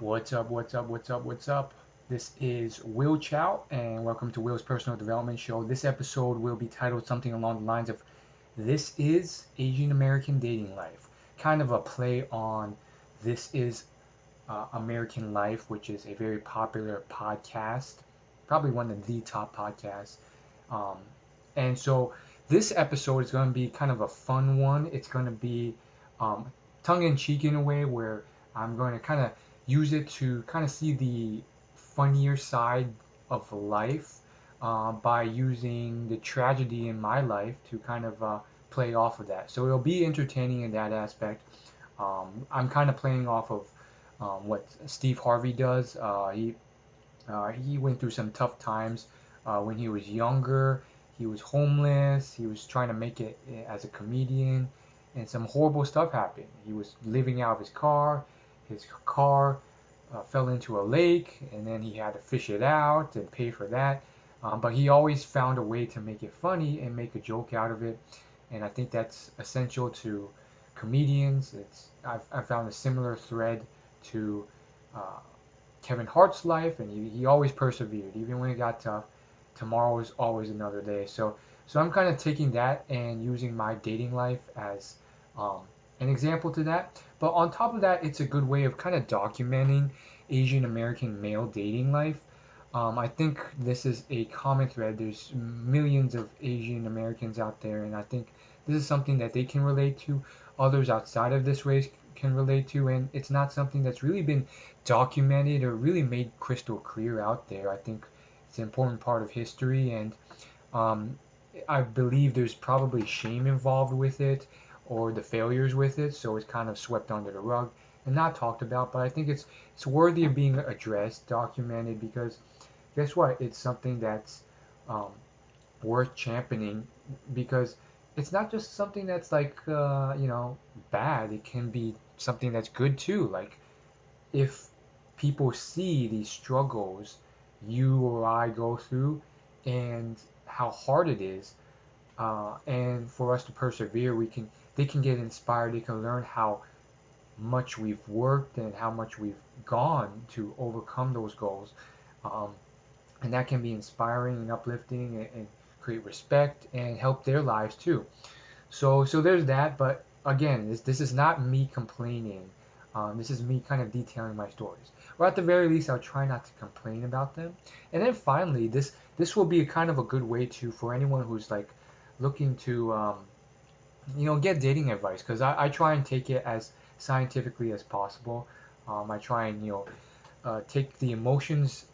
What's up, what's up, what's up, what's up? This is Will Chow, and welcome to Will's Personal Development Show. This episode will be titled something along the lines of This is Asian American Dating Life. Kind of a play on This is American Life, which is a very popular podcast, probably one of the top podcasts. Um, and so this episode is going to be kind of a fun one. It's going to be tongue in cheek in a way where I'm going to kind of use it to kind of see the funnier side of life by using the tragedy in my life to kind of play off of that. So it'll be entertaining in that aspect. I'm kind of playing off of what Steve Harvey does. He went through some tough times when he was younger. He was homeless. He was trying to make it as a comedian, and some horrible stuff happened. He was living out of his car. His car fell into a lake, and then he had to fish it out and pay for that. But he always found a way to make it funny and make a joke out of it. And I think that's essential to comedians. I've found a similar thread to uh, Kevin Hart's life, and he always persevered, even when it got tough. Tomorrow is always another day. So I'm kind of taking that and using my dating life as um, an example to that. But on top of that, it's a good way of kind of documenting Asian American male dating life. I think this is a common thread. There's millions of Asian Americans out there, and I think this is something that they can relate to. Others outside of this race can relate to, and it's not something that's really been documented or really made crystal clear out there. I think it's an important part of history, and um, I believe there's probably shame involved with it or the failures with it, so it's kind of swept under the rug and not talked about. But I think it's worthy of being addressed, documented, because guess what? It's something that's um, worth championing because it's not just something that's like bad. It can be something that's good too. Like if people see these struggles you or I go through and how hard it is, and for us to persevere, they can get inspired. They can learn how much we've worked and how much we've gone to overcome those goals, um, and that can be inspiring and uplifting and create respect and help their lives too. So there's that. But again, this is not me complaining. This is me kind of detailing my stories. Or at the very least, I'll try not to complain about them. And then finally, this will be a kind of a good way to for anyone who's like looking to get dating advice because I try and take it as scientifically as possible. I try and take the emotions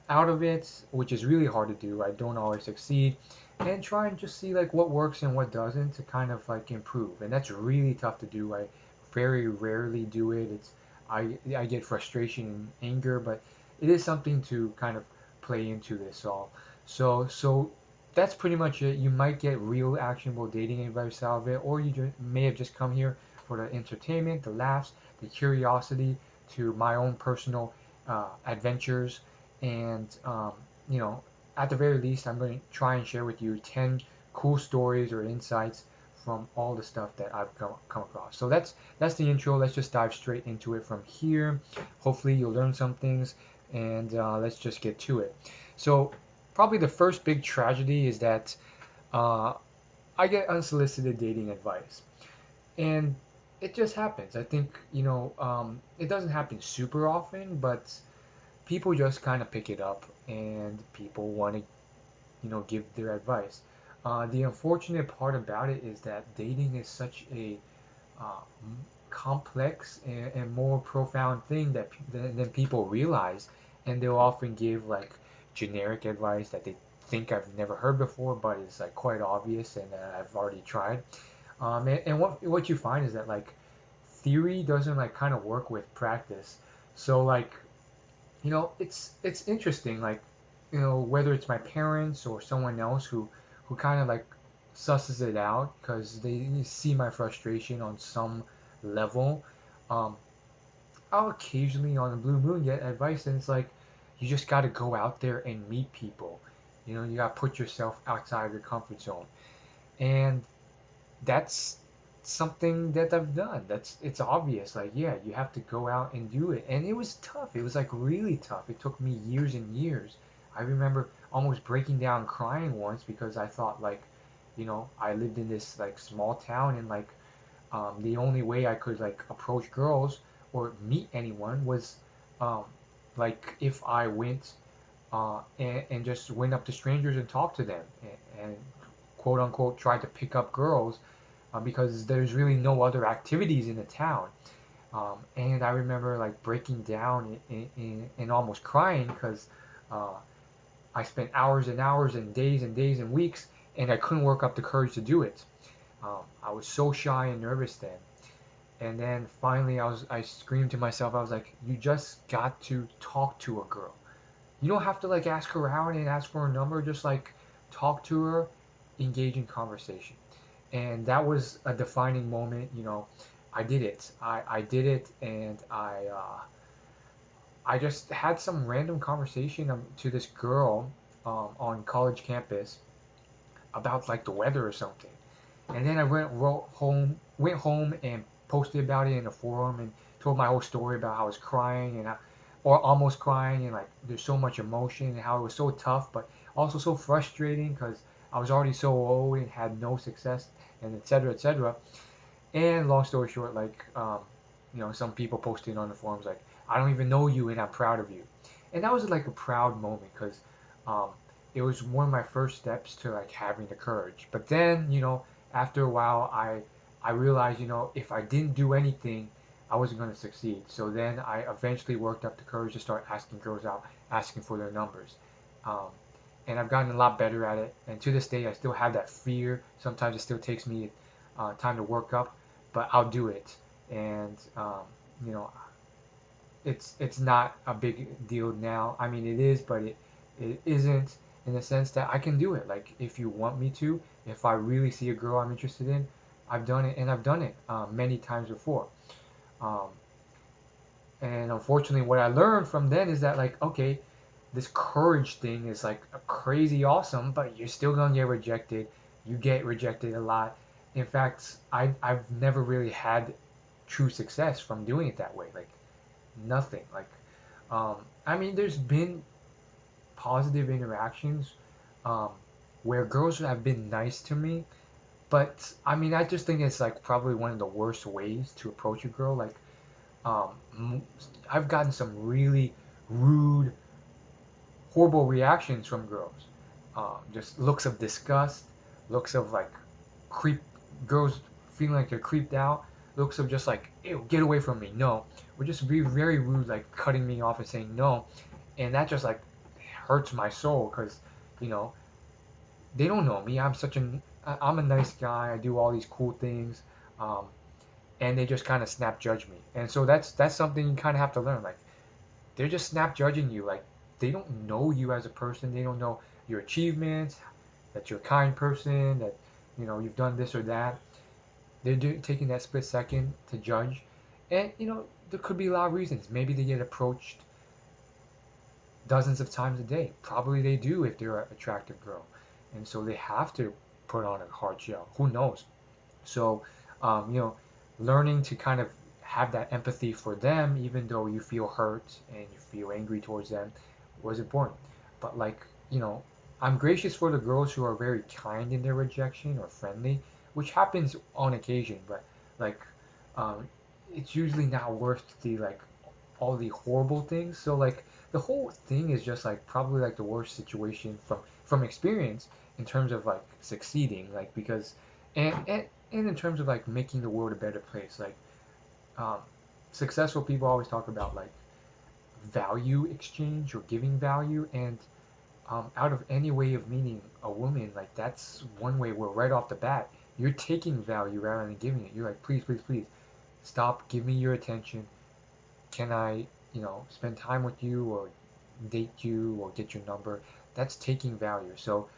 out of it, which is really hard to do. I don't always succeed, and try and just see like what works and what doesn't to kind of like improve. And that's really tough to do. I very rarely do it. I get frustration and anger, but it is something to kind of play into this all. So that's pretty much it. You might get real actionable dating advice out of it, or you may have just come here for the entertainment, the laughs, the curiosity to my own personal adventures, and you know, at the very least, I'm going to try and share with you 10 cool stories or insights from all the stuff that I've come across. So that's the intro. Let's just dive straight into it from here. Hopefully, you'll learn some things, and let's just get to it. So probably the first big tragedy is that uh, I get unsolicited dating advice, and it just happens. I think it doesn't happen super often, but people just kind of pick it up, and people want to give their advice. The unfortunate part about it is that dating is such a uh, complex and more profound thing than people realize, and they'll often give like generic advice that they think I've never heard before, but it's like quite obvious and I've already tried. And what you find is that like theory doesn't like kind of work with practice. So like it's interesting like whether it's my parents or someone else who kind of like susses it out because they see my frustration on some level. um, I'll occasionally on a blue moon get advice, and it's like you just got to go out there and meet people. You got to put yourself outside your comfort zone, and that's something that I've done. It's obvious. Like, yeah, you have to go out and do it. And it was tough. It was like really tough. It took me years and years. I remember almost breaking down crying once because I thought like, I lived in this like small town, and like the only way I could like approach girls or meet anyone was um, like if I went and just went up to strangers and talked to them and quote unquote tried to pick up girls because there's really no other activities in the town. And I remember like breaking down and almost crying because uh, I spent hours and hours and days and weeks, and I couldn't work up the courage to do it. I was so shy and nervous then. And then finally, I screamed to myself. I was like, "You just got to talk to a girl. You don't have to like ask her out and ask for a number. Just like talk to her, engage in conversation." And that was a defining moment. I did it. I did it, and I just had some random conversation to this girl on college campus about like the weather or something. And then I went home and posted about it in a forum and told my whole story about how I was crying or almost crying, and like there's so much emotion and how it was so tough, but also so frustrating because I was already so old and had no success and etc. etc. And long story short, like some people posted on the forums like, I don't even know you and I'm proud of you. And that was like a proud moment because um, it was one of my first steps to like having the courage. But then, after a while, I realized, if I didn't do anything, I wasn't going to succeed. So then I eventually worked up the courage to start asking girls out, asking for their numbers. Um, and I've gotten a lot better at it. And to this day, I still have that fear. Sometimes it still takes me time to work up, but I'll do it. And you know, it's not a big deal now. I mean, it is, but it isn't in the sense that I can do it. Like if you want me to, if I really see a girl I'm interested in, I've done it, and I've done it many times before. Um, and unfortunately, what I learned from then is that like, okay, this courage thing is like crazy awesome, but you're still gonna get rejected. You get rejected a lot. In fact, I've never really had true success from doing it that way. Like nothing. Like, I mean, there's been positive interactions um, where girls have been nice to me, but I mean, I just think it's like probably one of the worst ways to approach a girl. Like, um, I've gotten some really rude, horrible reactions from girls. Just looks of disgust, looks of like creep, girls feeling like they're creeped out, looks of just like, ew, get away from me, no. Or just be very rude, like cutting me off and saying no. And that just like hurts my soul because, you know, they don't know me. I'm a nice guy. I do all these cool things. Um, and they just kind of snap judge me. And so that's something you kind of have to learn. Like they're just snap judging you. Like they don't know you as a person. They don't know your achievements, that you're a kind person, that you've done this or that. Taking that split second to judge, and there could be a lot of reasons. Maybe they get approached dozens of times a day. Probably they do if they're an attractive girl, and so they have to put on a hard shell. Who knows? So, um, you know, learning to kind of have that empathy for them, even though you feel hurt and you feel angry towards them, was important. But like, I'm gracious for the girls who are very kind in their rejection or friendly, which happens on occasion, but like, um, it's usually not worth the like all the horrible things. So like the whole thing is just like probably like the worst situation from experience in terms of like succeeding, like because and in terms of like making the world a better place. Like um, successful people always talk about like value exchange or giving value, and out of any way of meeting a woman, like that's one way where right off the bat you're taking value rather than giving it. You're like, please, please, please, stop, give me your attention. Can I, spend time with you or date you or get your number? That's taking value. So,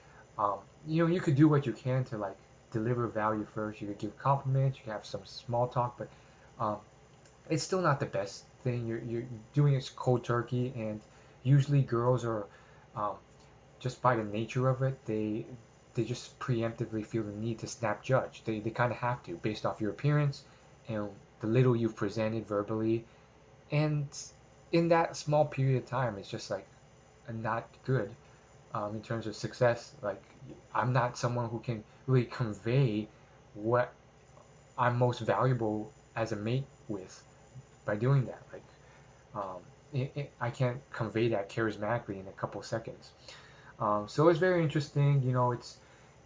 you could do what you can to like deliver value first. You could give compliments, you could have some small talk, but um, it's still not the best thing. You're doing it cold turkey, and usually girls are um, just by the nature of it, they just preemptively feel the need to snap judge. They kind of have to based off your appearance and the little you've presented verbally. And in that small period of time, it's just like not good in terms of success. Like I'm not someone who can really convey what I'm most valuable as a mate with by doing that. Like I can't convey that charismatically in a couple seconds. So it's very interesting. You know,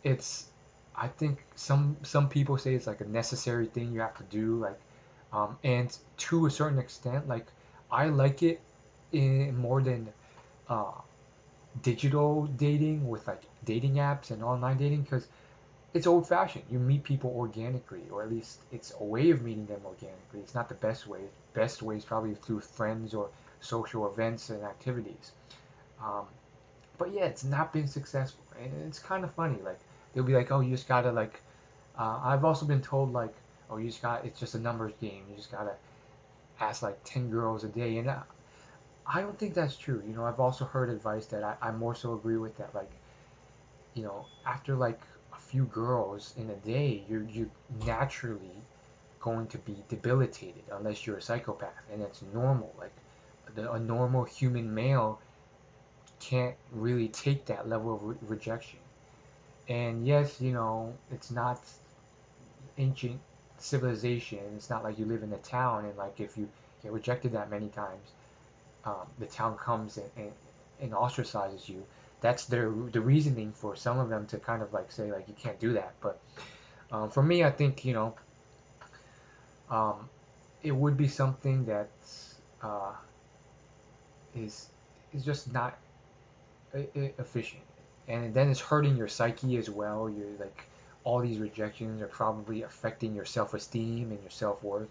it's I think some people say it's like a necessary thing you have to do. Like and to a certain extent, like I like it in more than uh, digital dating with like dating apps and online dating because it's old fashioned. You meet people organically, or at least it's a way of meeting them organically. It's not the best way. Best way is probably through friends or social events and activities. Um, but yeah, it's not been successful, and it's kind of funny. Like they'll be like, "Oh, you just gotta like." I've also been told like, "Oh, you just got. It's just a numbers game. You just gotta ask like 10 girls a day," and I don't think that's true. You know, I've also heard advice that I more so agree with that. Like, you know, after like a few girls in a day, you're naturally going to be debilitated unless you're a psychopath, and that's normal. Like, a normal human male can't really take that level of rejection. And yes, you know, it's not ancient civilization. It's not like you live in a town and like if you get rejected that many times, the town comes and ostracizes you. That's the reasoning for some of them to kind of like say like you can't do that. But for me, I think you know um, it would be something that uh, is is just not efficient, and then it's hurting your psyche as well. You're like all these rejections are probably affecting your self-esteem and your self-worth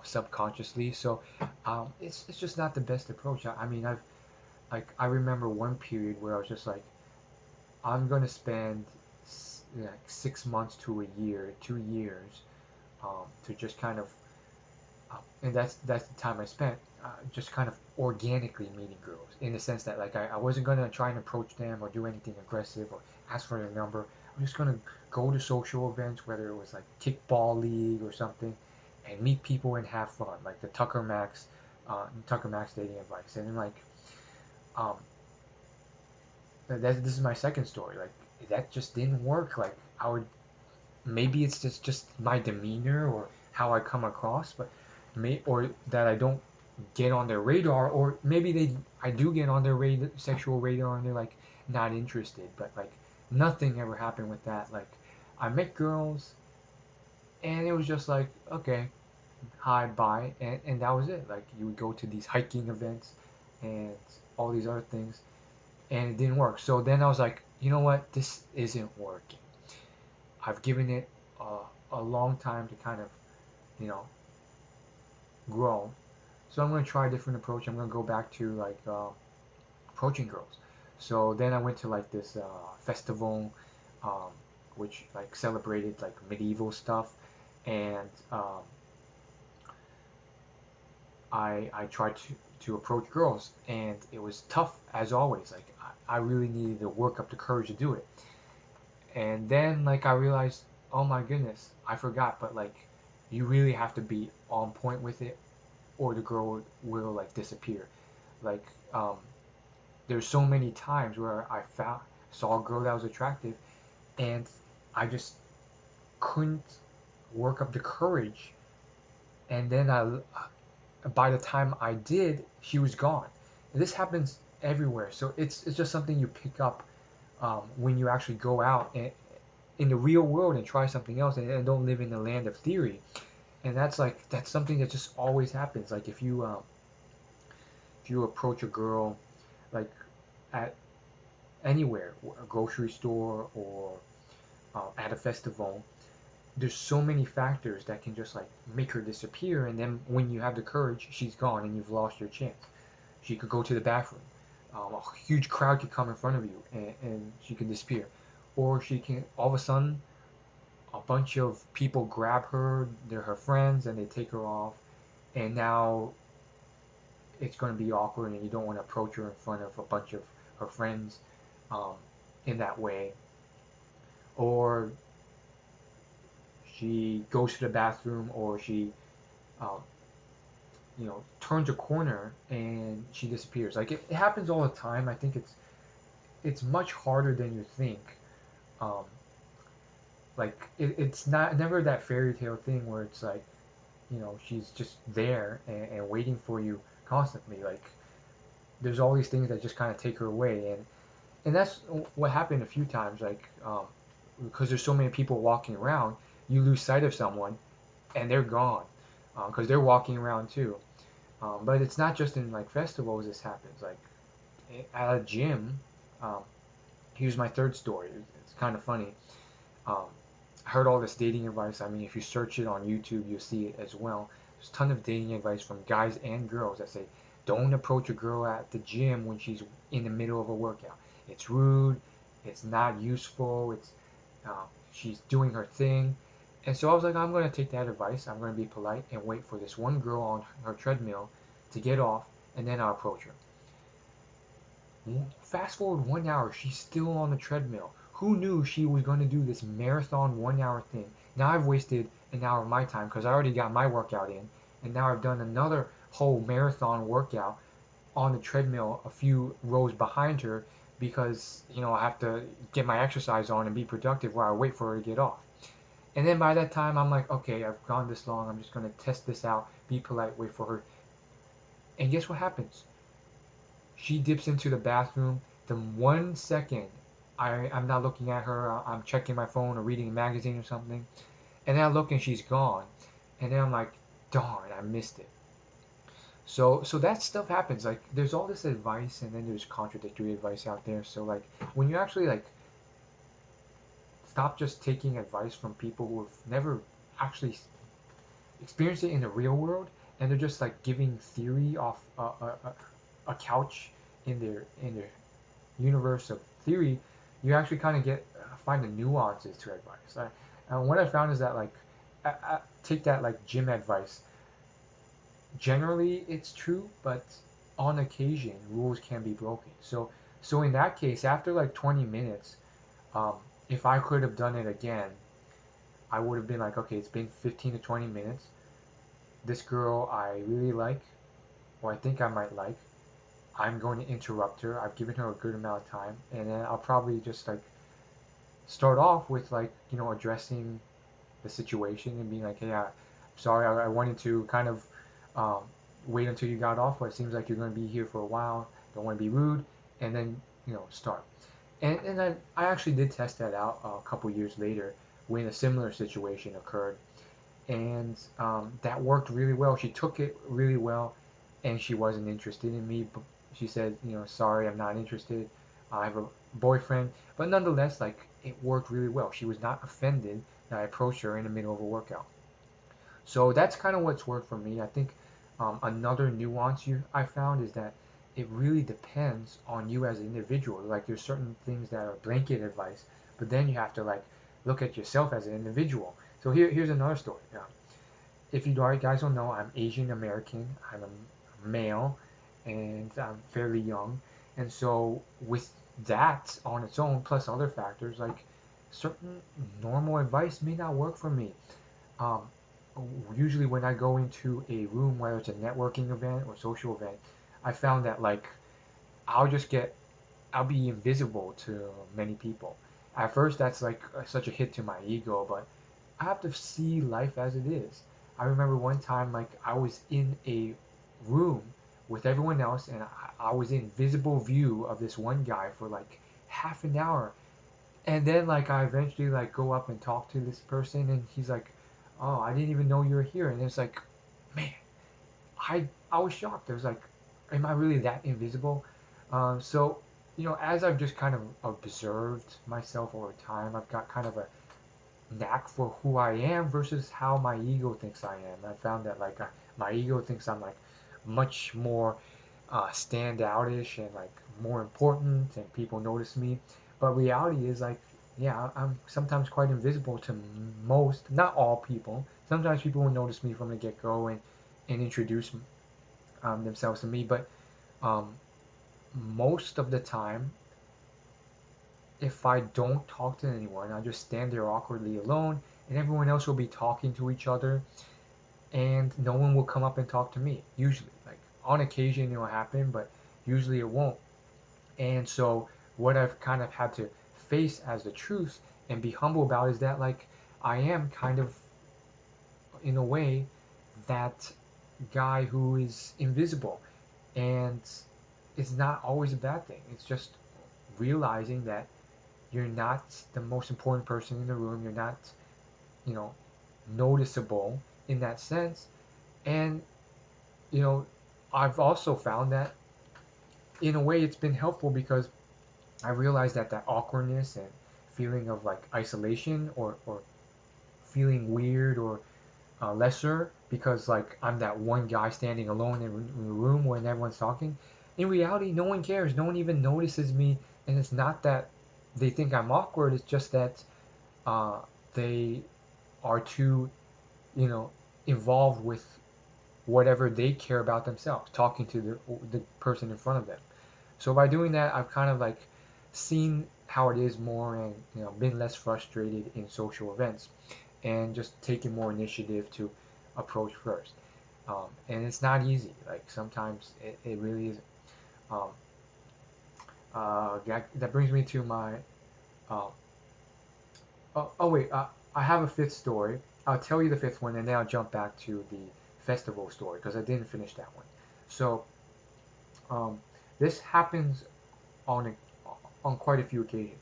subconsciously. So it's just not the best approach. I mean, I remember one period where I was just like, I'm gonna spend like 6 months to a year, 2 years, to just kind of, and that's the time I spent just kind of organically meeting girls in the sense that like I wasn't gonna try and approach them or do anything aggressive or ask for their number. I'm just gonna go to social events, whether it was like kickball league or something, and meet people and have fun, like the Tucker Max dating advice, and then like um, this is my second story. Like that just didn't work. Like I would maybe it's just my demeanor or how I come across, but or that I don't get on their radar, or maybe I do get on their sexual radar, and they're like not interested. But like nothing ever happened with that. Like I met girls, and it was just like okay, hi, bye, and that was it. Like you would go to these hiking events and all these other things, and it didn't work. So then I was like, you know what, this isn't working. I've given it a long time to kind of, you know, grow. So I'm going to try a different approach. I'm going to go back to like approaching girls. So then I went to like this festival, um, which like celebrated like medieval stuff, and I tried to approach girls, and it was tough as always. Like I really needed to work up the courage to do it. And then like I realized, oh my goodness, I forgot, but like you really have to be on point with it or the girl will like disappear. Like um there's so many times where I found saw a girl that was attractive and I just couldn't work up the courage, and then I by the time I did, she was gone. And this happens everywhere. So it's just something you pick up when you actually go out and in the real world and try something else, and don't live in the land of theory. And that's something that just always happens. Like if you approach a girl like at anywhere, a grocery store or at a festival, there's so many factors that can just like make her disappear, and then when you have the courage, she's gone and you've lost your chance. She could go to the bathroom. A huge crowd could come in front of you, and she could disappear. Or she can all of a sudden a bunch of people grab her, they're her friends, and they take her off, and now it's going to be awkward, and you don't want to approach her in front of a bunch of her friends um, in that way. or she goes to the bathroom, or she um, turns a corner and she disappears. Like it happens all the time. I think it's much harder than you think. Um, like it's not never that fairy tale thing where it's like, she's just there and waiting for you constantly. Like there's all these things that just kind of take her away, and that's what happened a few times. Like because there's so many people walking around, you lose sight of someone and they're gone because they're walking around too. But it's not just in like festivals this happens. Like at a gym, um, here's my third story. It's kind of funny. Um, I heard all this dating advice. I mean, if you search it on YouTube, you'll see it as well. There's a ton of dating advice from guys and girls that say, don't approach a girl at the gym when she's in the middle of a workout. It's rude. It's not useful. She's doing her thing. And so I was like, I'm going to take that advice. I'm going to be polite and wait for this one girl on her treadmill to get off, and then I'll approach her. Fast forward 1 hour, she's still on the treadmill. Who knew she was going to do this marathon 1 hour thing? Now I've wasted an hour of my time because I already got my workout in, and now I've done another whole marathon workout on the treadmill a few rows behind her because I have to get my exercise on and be productive while I wait for her to get off. And then by that time I'm like, okay, I've gone this long, I'm just going to test this out, be polite, wait for her. And guess what happens? She dips into the bathroom. The 1 second I'm not looking at her, I'm checking my phone or reading a magazine or something, and then I look and she's gone. And then I'm like, darn, I missed it. So that stuff happens. Like there's all this advice and then there's contradictory advice out there. So like when you actually like stop just taking advice from people who have never actually experienced it in the real world, and they're just like giving theory off a couch in their universe of theory, you actually kind of find the nuances to advice. And what I found is that like I take that like gym advice. Generally, it's true, but on occasion, rules can be broken. So in that case, after like 20 minutes, um, if I could have done it again, I would have been like, okay, it's been 15 to 20 minutes. This girl I really like, or I think I might like. I'm going to interrupt her. I've given her a good amount of time, and then I'll probably just like start off with like addressing the situation and being like, hey, I'm sorry, I wanted to kind of um, wait until you got off, but it seems like you're going to be here for a while. Don't want to be rude, and then start. And then I actually did test that out a couple years later when a similar situation occurred, and that worked really well. She took it really well, and she wasn't interested in me. But she said, sorry, I'm not interested. I have a boyfriend. But nonetheless, like it worked really well. She was not offended that I approached her in the middle of a workout. So that's kind of what's worked for me. I think another nuance I found is that it really depends on you as an individual. Like there's certain things that are blanket advice, but then you have to like look at yourself as an individual. So here's another story. If you guys don't know, I'm Asian American. I'm a male, and I'm fairly young. And so with that on its own, plus other factors, like certain normal advice may not work for me. Um, Usually when I go into a room, whether it's a networking event or social event, I found that like I'll just get I'll be invisible to many people. At first, that's like such a hit to my ego, but I have to see life as it is. I remember one time, like I was in a room with everyone else, and I was in visible view of this one guy for like half an hour, and then like I eventually like go up and talk to this person, and he's like, "Oh, I didn't even know you were here," and it's like, man, I was shocked. I was like, am I really that invisible? So, as I've just kind of observed myself over time, I've got kind of a knack for who I am versus how my ego thinks I am. I found that like my ego thinks I'm like much more standoutish and like more important, and people notice me. But reality is like, yeah, I'm sometimes quite invisible to most, not all people. Sometimes people will notice me from the get-go and introduce themselves to me, but um, most of the time, if I don't talk to anyone, I just stand there awkwardly alone, and everyone else will be talking to each other, and no one will come up and talk to me. Usually, like on occasion, it will happen, but usually it won't. And so, what I've kind of had to face as the truth and be humble about is that, like, I am kind of, in a way, that guy who is invisible. And it's not always a bad thing. It's just realizing that you're not the most important person in the room. You're not, you know, noticeable in that sense. And, you know, I've also found that in a way it's been helpful because I realized that that awkwardness and feeling of like isolation or feeling weird or lesser because like I'm that one guy standing alone in the room when everyone's talking. In reality, no one cares. No one even notices me, and it's not that they think I'm awkward. It's just that uh, they are too, you know, involved with whatever they care about themselves, talking to the person in front of them. So by doing that, I've kind of like seen how it is more and been less frustrated in social events and just taking more initiative to approach first. And it's not easy. Like sometimes it really is. Um, that brings me to my. Uh, oh wait, I have a fifth story. I'll tell you the fifth one, and then I'll jump back to the festival story because I didn't finish that one. So um, this happens on on quite a few occasions.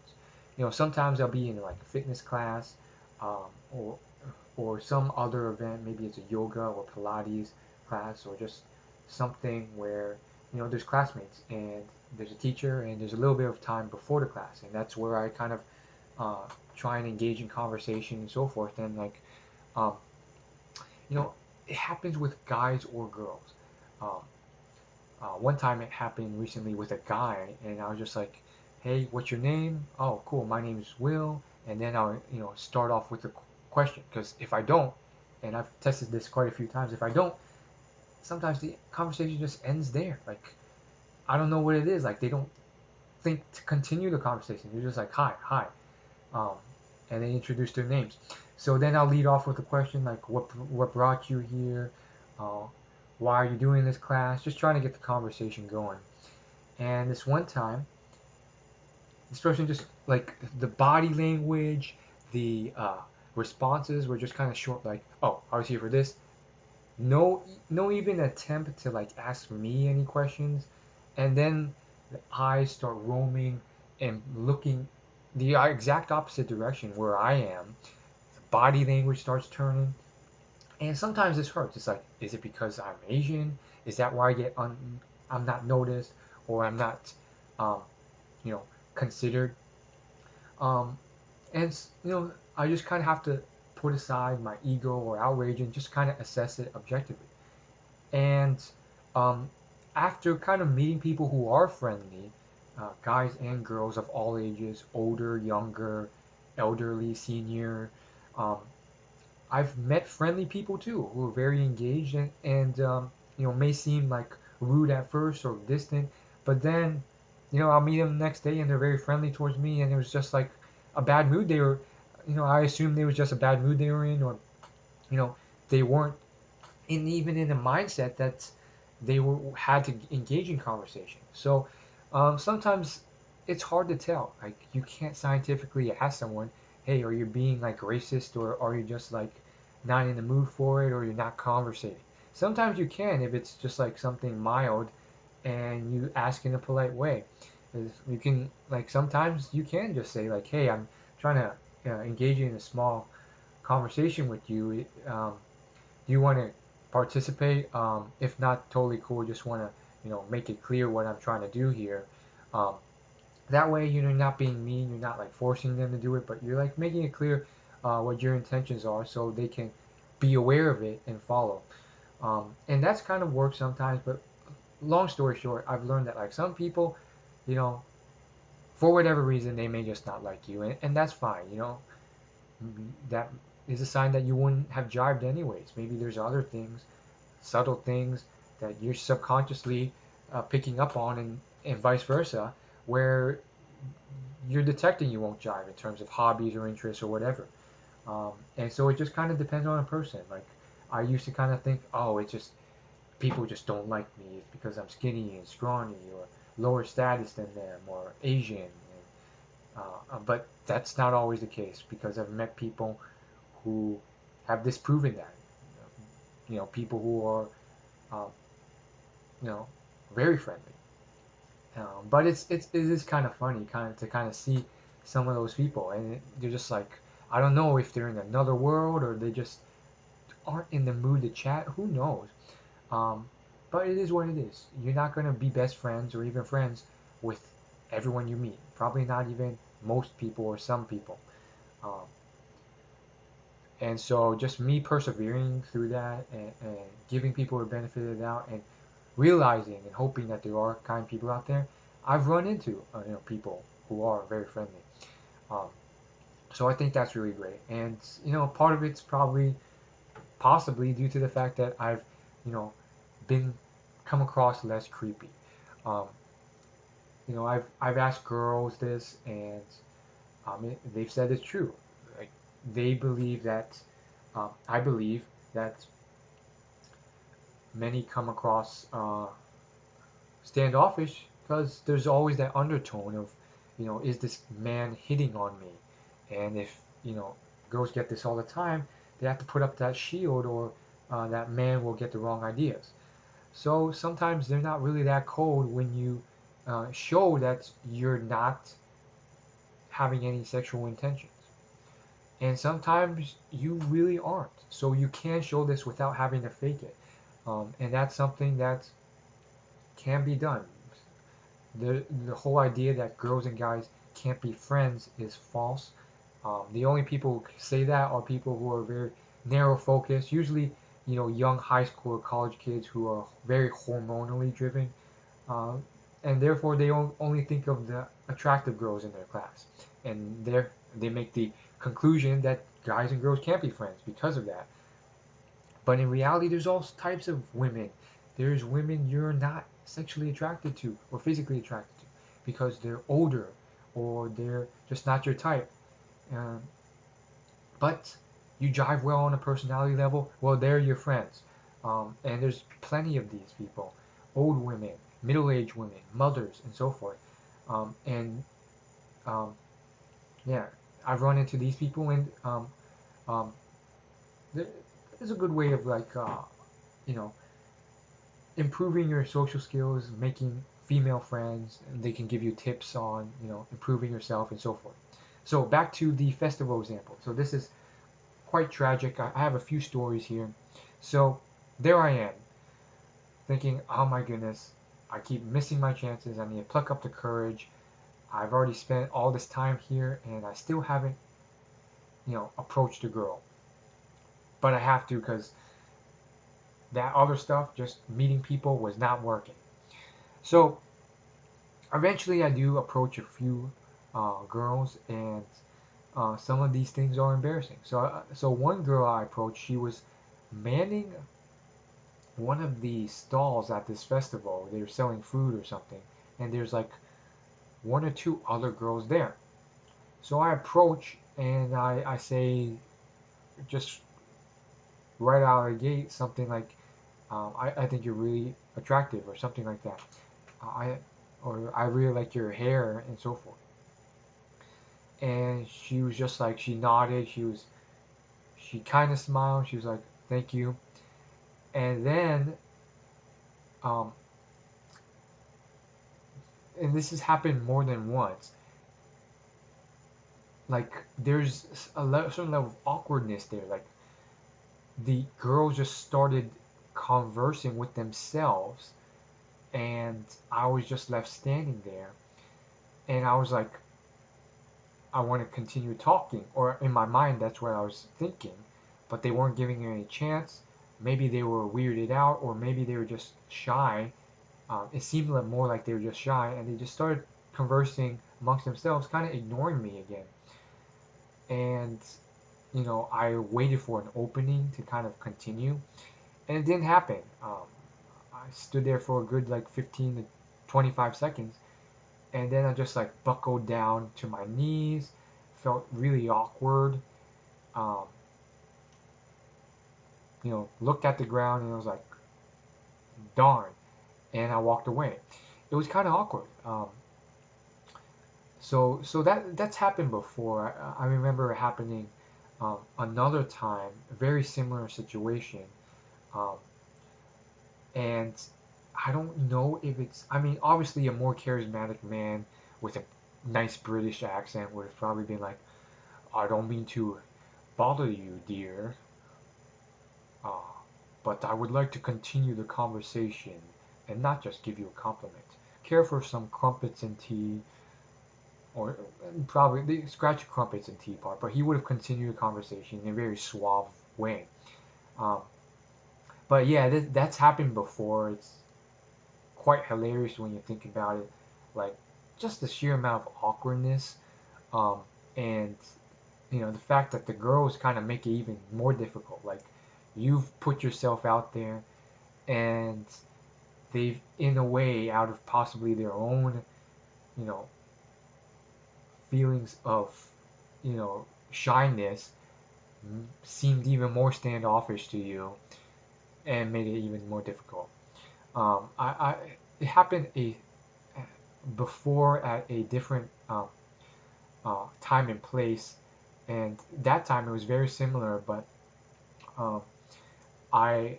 Sometimes I'll be in like a fitness class, um, or or some other event. Maybe it's a yoga or Pilates class, or just something where there's classmates and there's a teacher and there's a little bit of time before the class, and that's where I kind of uh, try and engage in conversation and so forth. And like, um, you know, it happens with guys or girls. Um, one time it happened recently with a guy, and I was just like, "Hey, what's your name?" "Oh, cool. My name is Will." And then I'll, start off with a question because if I don't, and I've tested this quite a few times, if I don't, sometimes the conversation just ends there. Like I don't know what it is. Like they don't think to continue the conversation. They're just like, "Hi, hi," um, and they introduce their names. So then I'll lead off with a question like, "What brought you here? Uh, why are you doing this class?" Just trying to get the conversation going. And this one time, this person just like the body language, the responses were just kind of short. Like, "Oh, I was here for this." No even attempt to like ask me any questions. And then the eyes start roaming and looking the exact opposite direction where I am. The body language starts turning. And sometimes this hurts. It's like, is it because I'm Asian? Is that why I'm not noticed or I'm not, um, you know, considered? Um, and I just kind of have to put aside my ego or outrage and just kind of assess it objectively. And um, after kind of meeting people who are friendly, guys and girls of all ages, older, younger, elderly, senior, um, I've met friendly people too who are very engaged and may seem like rude at first or distant, but then I'll meet them the next day and they're very friendly towards me, and it was just like a bad mood they were, I assumed it was just a bad mood they were in, or you know they weren't even in the mindset that they had to engage in conversation. So sometimes it's hard to tell. Like you can't scientifically ask someone, "Hey, are you being like racist, or are you just like not in the mood for it, or you're not conversating?" Sometimes you can if it's just like something mild, and you ask in a polite way. You can like sometimes you can just say like, "Hey, I'm trying to engage in a small conversation with you. Do you want to participate? If not, totally cool. Just want to, make it clear what I'm trying to do here. Um, that way, you're not being mean. You're not like forcing them to do it, but you're like making it clear what your intentions are, so they can be aware of it and follow. And that's kind of works sometimes. But long story short, I've learned that like some people, you know, for whatever reason, they may just not like you, and that's fine. That is a sign that you wouldn't have jived anyways. Maybe there's other things, subtle things that you're subconsciously picking up on, and vice versa, where you're detecting you won't jive in terms of hobbies or interests or whatever. And so it just kind of depends on a person. Like I used to kind of think, oh, it's just people just don't like me. It's because I'm skinny and scrawny or lower status than them or Asian. But that's not always the case because I've met people who have disproven that. People who are, um, you know, very friendly. But it is kind of funny, to see some of those people, and they're just like, I don't know if they're in another world or they just aren't in the mood to chat. Who knows? Um, but it is what it is. You're not gonna be best friends or even friends with everyone you meet. Probably not even most people or some people. Um, and so just me persevering through that and giving people the benefit of the doubt and realizing and hoping that there are kind people out there, I've run into people who are very friendly. Um, so I think that's really great. And part of it's probably possibly due to the fact that I've you know been come across less creepy. Um, I've asked girls this, and they've said it's true. Like they believe that I believe that many come across standoffish because there's always that undertone of, is this man hitting on me? And if girls get this all the time, they have to put up that shield, or that man will get the wrong ideas. So sometimes they're not really that cold when you show that you're not having any sexual intentions. And sometimes you really aren't. So you can show this without having to fake it. And that's something that can be done. The whole idea that girls and guys can't be friends is false. The only people who say that are people who are very narrow focused, usually young high school or college kids who are very hormonally driven, uh, and therefore they only think of the attractive girls in their class, and they make the conclusion that guys and girls can't be friends because of that. But in reality, there's all types of women. There's women you're not sexually attracted to or physically attracted to because they're older or they're just not your type. Um, but you jive well on a personality level, well, they're your friends. And there's plenty of these people, old women, middle-aged women, mothers, and so forth. And um, yeah, I've run into these people, and um, there's a good way of you know, improving your social skills, making female friends, and they can give you tips on, improving yourself and so forth. So back to the festival example. So this is quite tragic. I have a few stories here. So there I am, thinking, oh my goodness, I keep missing my chances. I need to pluck up the courage. I've already spent all this time here, and I still haven't, approached a girl. But I have to because that other stuff, just meeting people, was not working. So eventually, I do approach a few girls, and some of these things are embarrassing. So one girl I approached, she was manning one of the stalls at this festival. They were selling food or something, and there's like one or two other girls there. So I approach and I say, just right out of the gate, something like, I think you're really attractive, or something like that. I or I really like your hair and so forth. And she was just like, she nodded. She kind of smiled. She was like, thank you. And then, um, and this has happened more than once. Like there's certain level of awkwardness there. Like the girls just started conversing with themselves, and I was just left standing there. And I was like, I want to continue talking, or in my mind, that's what I was thinking. But they weren't giving me any chance. Maybe they were weirded out, or maybe they were just shy. It seemed more like they were just shy, and they just started conversing amongst themselves, kind of ignoring me again. And I waited for an opening to kind of continue, and it didn't happen. I stood there for a good like 15 to 25 seconds, and then I just like buckled down to my knees, felt really awkward. Um, Looked at the ground and I was like, darn, and I walked away. It was kind of awkward. So that's happened before. I remember it happening another time, a very similar situation, um, and I don't know if it's. I mean, obviously, a more charismatic man with a nice British accent would have probably been like, "I don't mean to bother you, dear, uh, but I would like to continue the conversation and not just give you a compliment. Care for some crumpets and tea?" Or probably they scratch crumpets and tea part, but he would have continued the conversation in a very suave way. Um, but yeah, that's happened before. It's quite hilarious when you think about it, like just the sheer amount of awkwardness, um, and the fact that the girls kind of make it even more difficult. Like you've put yourself out there, and they've, in a way, out of possibly their own, you know, feelings of, shyness, seemed even more standoffish to you and made it even more difficult. It happened before at a different time and place, and that time it was very similar, but um, I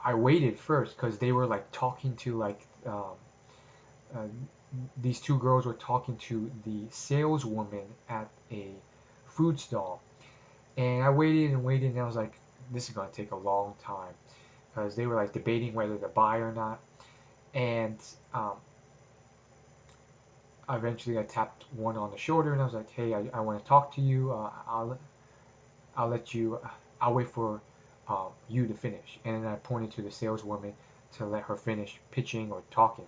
I waited first because they were like talking to like uh, these two girls were talking to the saleswoman at a food stall, and I waited and waited, and I was like, this is gonna take a long time because they were like debating whether to buy or not, and um, eventually I tapped one on the shoulder and I was like, hey, I want to talk to you. I'll let you. I'll wait for you to finish. And then I pointed to the saleswoman to let her finish pitching or talking.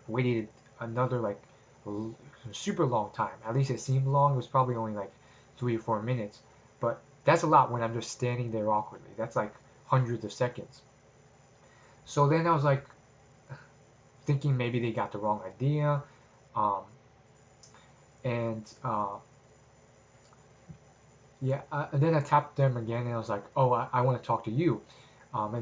Waited another like super long time. At least it seemed long. It was probably only like 3 or 4 minutes, but that's a lot when I'm just standing there awkwardly. That's like hundreds of seconds. So then I was like thinking maybe they got the wrong idea, um, and yeah, and then I tapped them again, and I was like, "Oh, I want to talk to you," and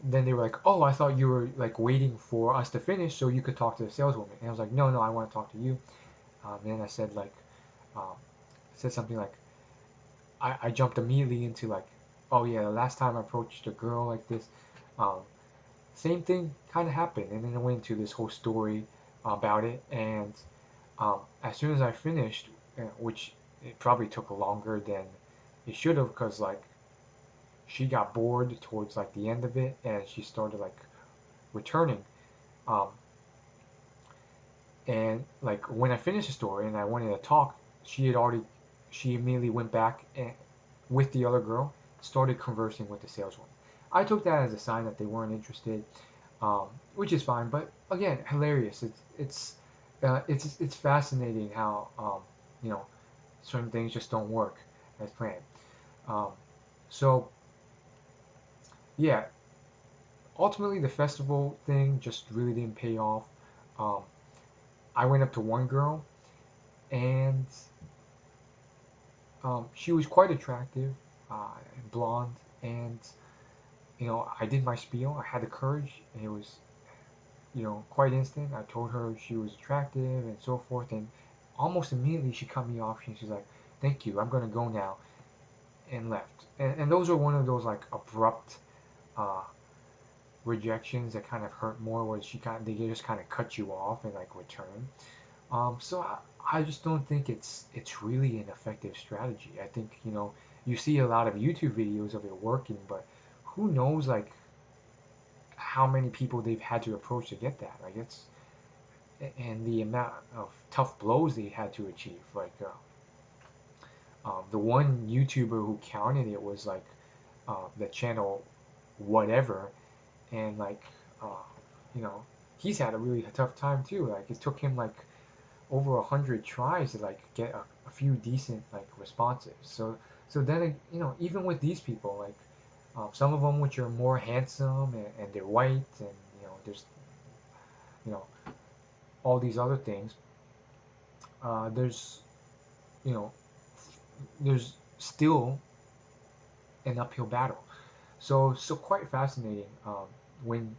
then they were like, "Oh, I thought you were like waiting for us to finish so you could talk to the saleswoman," and I was like, "No, no, I want to talk to you." And then I said like, um, said something like, I jumped immediately into like, "Oh yeah, the last time I approached a girl like this, um, same thing kind of happened," and then I went into this whole story about it, and as soon as I finished, which it probably took longer than it should have, because like she got bored towards like the end of it, and she started like returning. Um, and like when I finished the story and I wanted to talk, she immediately went back and with the other girl started conversing with the saleswoman. I took that as a sign that they weren't interested, which is fine. But again, hilarious. It's fascinating how certain things just don't work as planned. Um, so yeah, ultimately the festival thing just really didn't pay off. Um, I went up to one girl and she was quite attractive, blonde, and I did my spiel. I had the courage, and it was quite instant. I told her she was attractive and so forth, and almost immediately she cut me off. And she's like, "Thank you, I'm gonna go now," and left. And those are one of those like abrupt uh, rejections that kind of hurt more, where they just kind of cut you off and like return. So I just don't think it's really an effective strategy. I think you see a lot of YouTube videos of it working, but who knows like how many people they've had to approach to get that. Like it's and the amount of tough blows they had to achieve. Like the one YouTuber who counted it was like the channel whatever, and like uh, you know he's had a really tough time too. Like it took him like over 100 tries to like get a few decent like responses. So then even with these people like some of them which are more handsome and they're white and there's you know all these other things, there's, you know, there's still an uphill battle. So quite fascinating when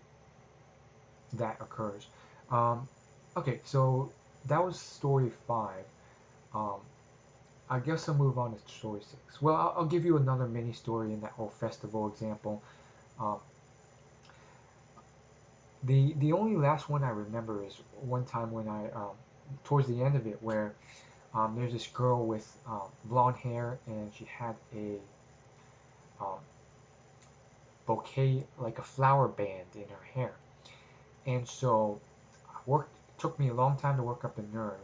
that occurs. Um, okay, so that was story 5. Um, I guess I'll move on to story 6. Well, I'll give you another mini story in that whole festival example. Um, the only last one I remember is one time when I towards the end of it where there's this girl with blonde hair and she had a um, bouquet, like a flower band in her hair. And so it took me a long time to work up the nerve.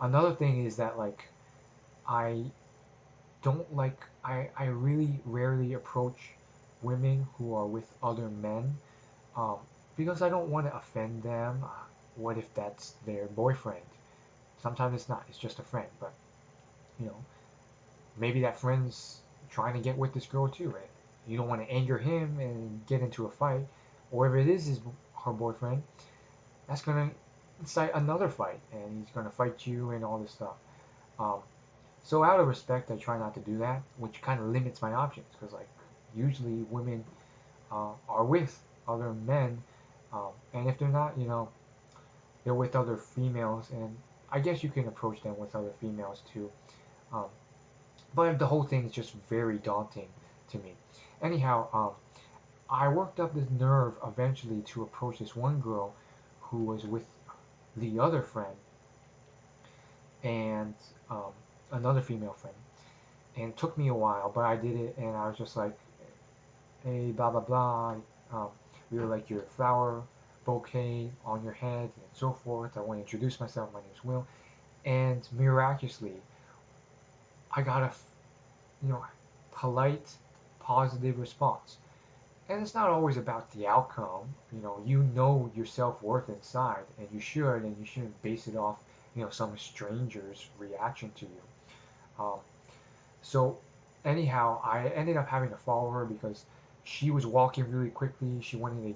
Another thing is that like I don't like I really rarely approach women who are with other men um, because I don't want to offend them. What if that's their boyfriend? Sometimes it's not. It's just a friend. But you know, maybe that friend's trying to get with this girl too, right? You don't want to anger him and get into a fight, or if it is her boyfriend, that's gonna incite another fight, and he's gonna fight you and all this stuff. Um, so out of respect, I try not to do that, which kind of limits my options because like usually women are with other men, and if they're not, they're with other females, and I guess you can approach them with other females too. Um, but the whole thing is just very daunting to me. Anyhow, I worked up this nerve eventually to approach this one girl who was with the other friend and another female friend. And it took me a while, but I did it, and I was just like, hey, blah, blah, blah. Um, we were like your flower bouquet on your head and so forth. I want to introduce myself. My name is Will. And miraculously, I got a, you know, polite, positive response. And it's not always about the outcome. You know your self-worth inside, and you shouldn't base it off, some stranger's reaction to you. Um, so anyhow, I ended up having to follow her because she was walking really quickly. She wanted to,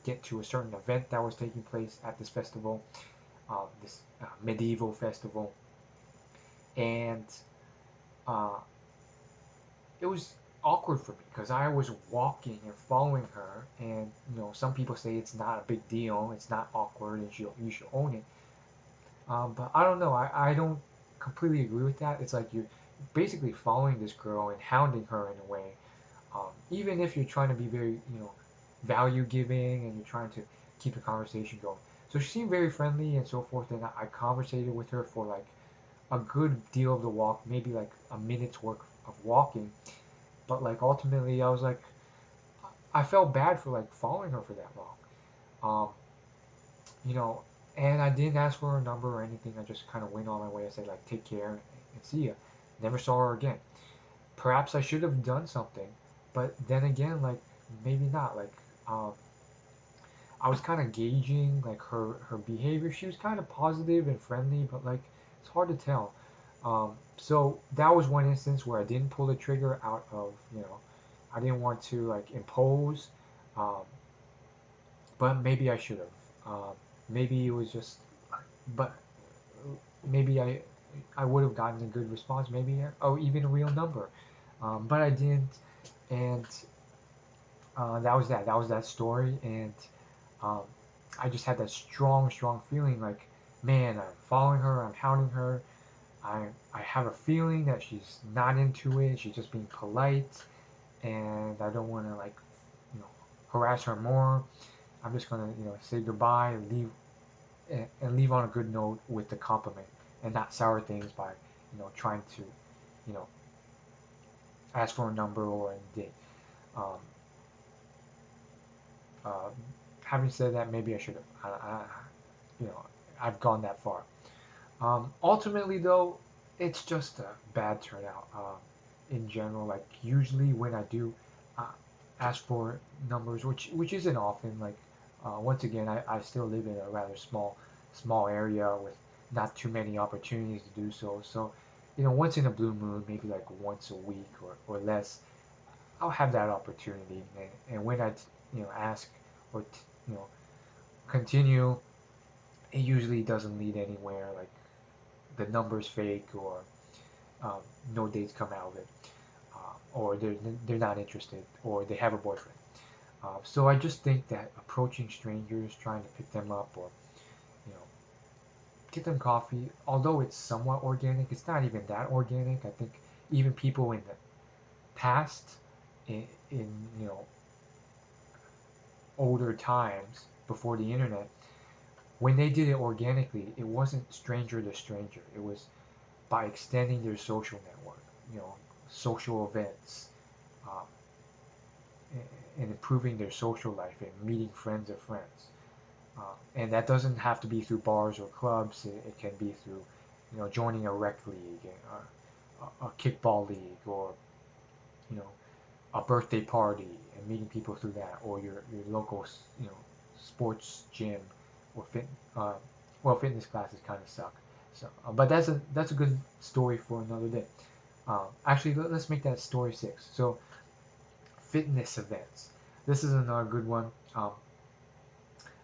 get to a certain event that was taking place at this festival, this medieval festival, and uh, it was awkward for me because I was walking and following her, and some people say it's not a big deal, it's not awkward, and you should own it. But I don't know. I don't completely agree with that. It's like you're basically following this girl and hounding her in a way. Even if you're trying to be very, value giving and you're trying to keep the conversation going. So she seemed very friendly and so forth, and I conversated with her for like a good deal of the walk, maybe like a minute's work of walking. But like ultimately, I was like, I felt bad for like following her for that long. You know, and I didn't ask for her number or anything. I just kind of went on my way. I said like, take care and see ya. Never saw her again. Perhaps I should have done something, but then again, like maybe not. Like um, I was kind of gauging like her behavior. She was kind of positive and friendly, but like it's hard to tell. So that was one instance where I didn't pull the trigger out of I didn't want to like impose, um, but maybe I should have. Maybe it was just, but maybe I would have gotten a good response. Maybe or even a real number, but I didn't, and that was that. That was that story, and um, I just had that strong, strong feeling like, man, I'm following her, I'm hounding her. I have a feeling that she's not into it. She's just being polite, and I don't want to like, harass her more. I'm just gonna, say goodbye and leave, and leave on a good note with the compliment, and not sour things by, trying to, you know, ask for a number or a date. Um, uh, Having said that, maybe I should have. You know, I've gone that far. Ultimately, though, it's just a bad turnout. In general, like usually when I do uh, ask for numbers, which isn't often. Like once again, I still live in a rather small area with not too many opportunities to do so. So, once in a blue moon, maybe like once a week or less, I'll have that opportunity. And when I ask or continue it usually doesn't lead anywhere. Like the numbers fake, or um, no dates come out of it, or they're not interested, or they have a boyfriend. So I just think that approaching strangers, trying to pick them up, or you know, get them coffee, although it's somewhat organic, it's not even that organic. I think even people in the past, in older times before the internet, when they did it organically, it wasn't stranger to stranger. It was by extending their social network, social events, um, and improving their social life and meeting friends of friends. And that doesn't have to be through bars or clubs. It can be through, joining a rec league, or a kickball league, or you know, a birthday party and meeting people through that, or your local, sports gym, or uh, fitness classes kind of suck. So, but that's a good story for another day. Actually, let's make that story 6. So, fitness events. This is another good one.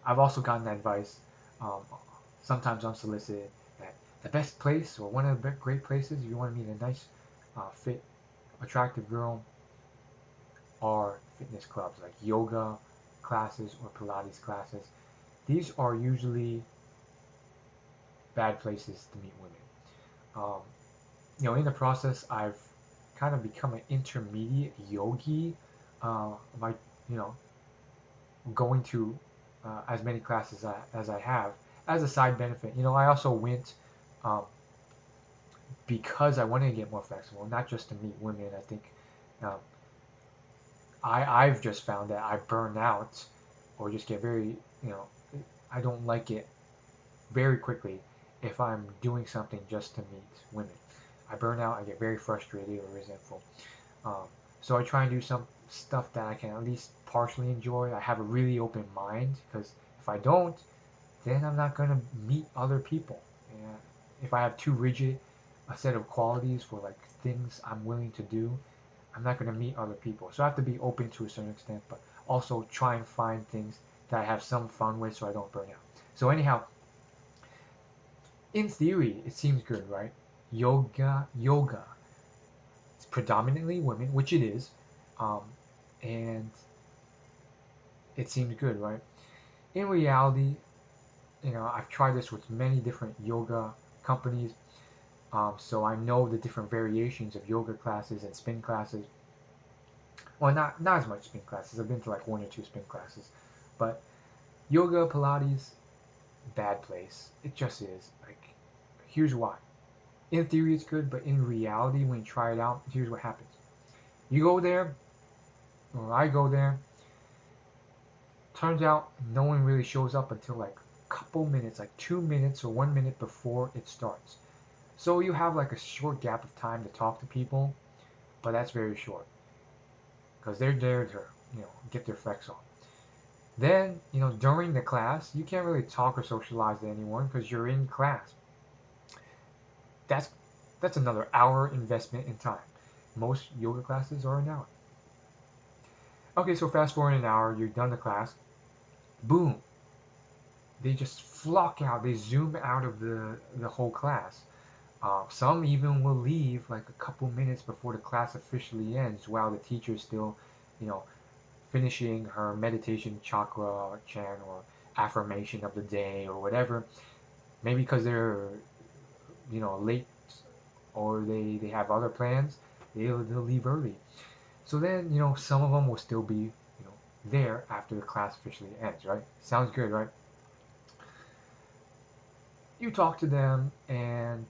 I've also gotten advice, um, sometimes unsolicited, that the best place, or one of the great places if you want to meet a nice, fit, attractive girl, are fitness clubs like yoga classes or Pilates classes. These are usually bad places to meet women. Um, in the process, I've kind of become an intermediate yogi by, you know, going to as many classes as I have as a side benefit. I also went um, because I wanted to get more flexible, not just to meet women. I think um, I've just found that I burn out or just get very, I don't like it very quickly if I'm doing something just to meet women. I burn out, I get very frustrated or resentful. Um, so I try and do some stuff that I can at least partially enjoy. I have a really open mind, because if I don't, then I'm not going to meet other people. And if I have too rigid a set of qualities for like things I'm willing to do, I'm not going to meet other people. So I have to be open to a certain extent, but also try and find things that I have some fun with so I don't burn out. So anyhow, in theory, it seems good, right? Yoga. It's predominantly women, which it is, um, and it seems good, right? In reality, I've tried this with many different yoga companies, so I know the different variations of yoga classes and spin classes. Well, not as much spin classes. I've been to like 1 or 2 spin classes, but yoga, Pilates, bad place. It just is. Like, here's why. In theory, it's good, but in reality, when you try it out, here's what happens. You go there, or I go there. Turns out no one really shows up until like a couple minutes, like 2 minutes or 1 minute before it starts. So you have like a short gap of time to talk to people, but that's very short because they're there to, get their flex on. Then, during the class, you can't really talk or socialize to anyone because you're in class. That's that's another hour investment in time. Most yoga classes are an hour. Okay, so fast forward an hour, you're done the class. Boom, they just flock out. They zoom out of the whole class. Some even will leave like a couple minutes before the class officially ends, while the teacher is still, you know, finishing her meditation chakra chant or affirmation of the day or whatever. Maybe because they're, late, or they have other plans, they'll leave early. So then, some of them will still be, there after the class officially ends, right? Sounds good, right? You talk to them, and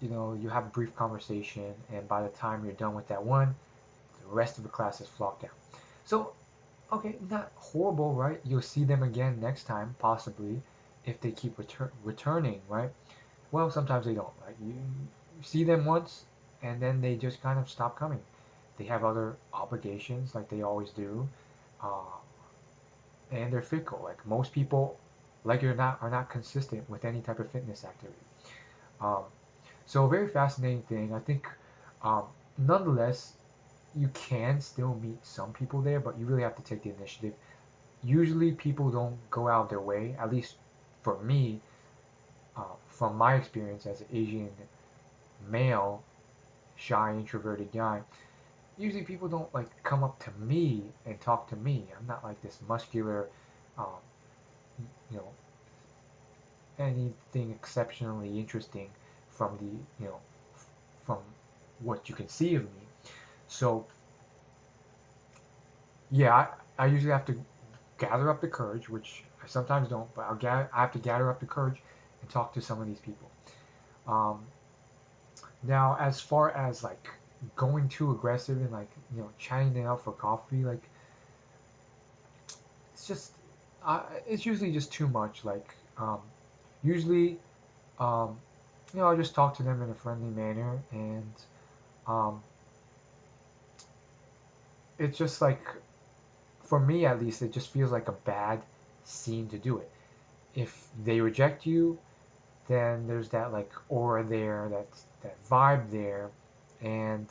you have a brief conversation, and by the time you're done with that one, the rest of the class is flocked out. So, okay, not horrible, right? You'll see them again next time, possibly, if they keep returning, right? Well, sometimes they don't, right? You see them once, and then they just kind of stop coming. They have other obligations, like they always do, uh, and they're fickle. Like most people, like it or not, are not consistent with any type of fitness activity. Um, So a very fascinating thing. I think, um, nonetheless, you can still meet some people there, but you really have to take the initiative. Usually, people don't go out of their way. At least for me, from my experience as an Asian male, shy, introverted guy, usually people don't like come up to me and talk to me. I'm not like this muscular, um, you know, anything exceptionally interesting from the, from what you can see of me. So yeah, I usually have to gather up the courage, which I sometimes don't, but I have to gather up the courage and talk to some of these people. Um, Now, as far as like going too aggressive and like chatting them up for coffee, like it's just it's usually just too much. Like usually, um, I just talk to them in a friendly manner, and um, it's just like for me at least, it just feels like a bad scene to do it. If they reject you, then there's that like aura there, that vibe there, and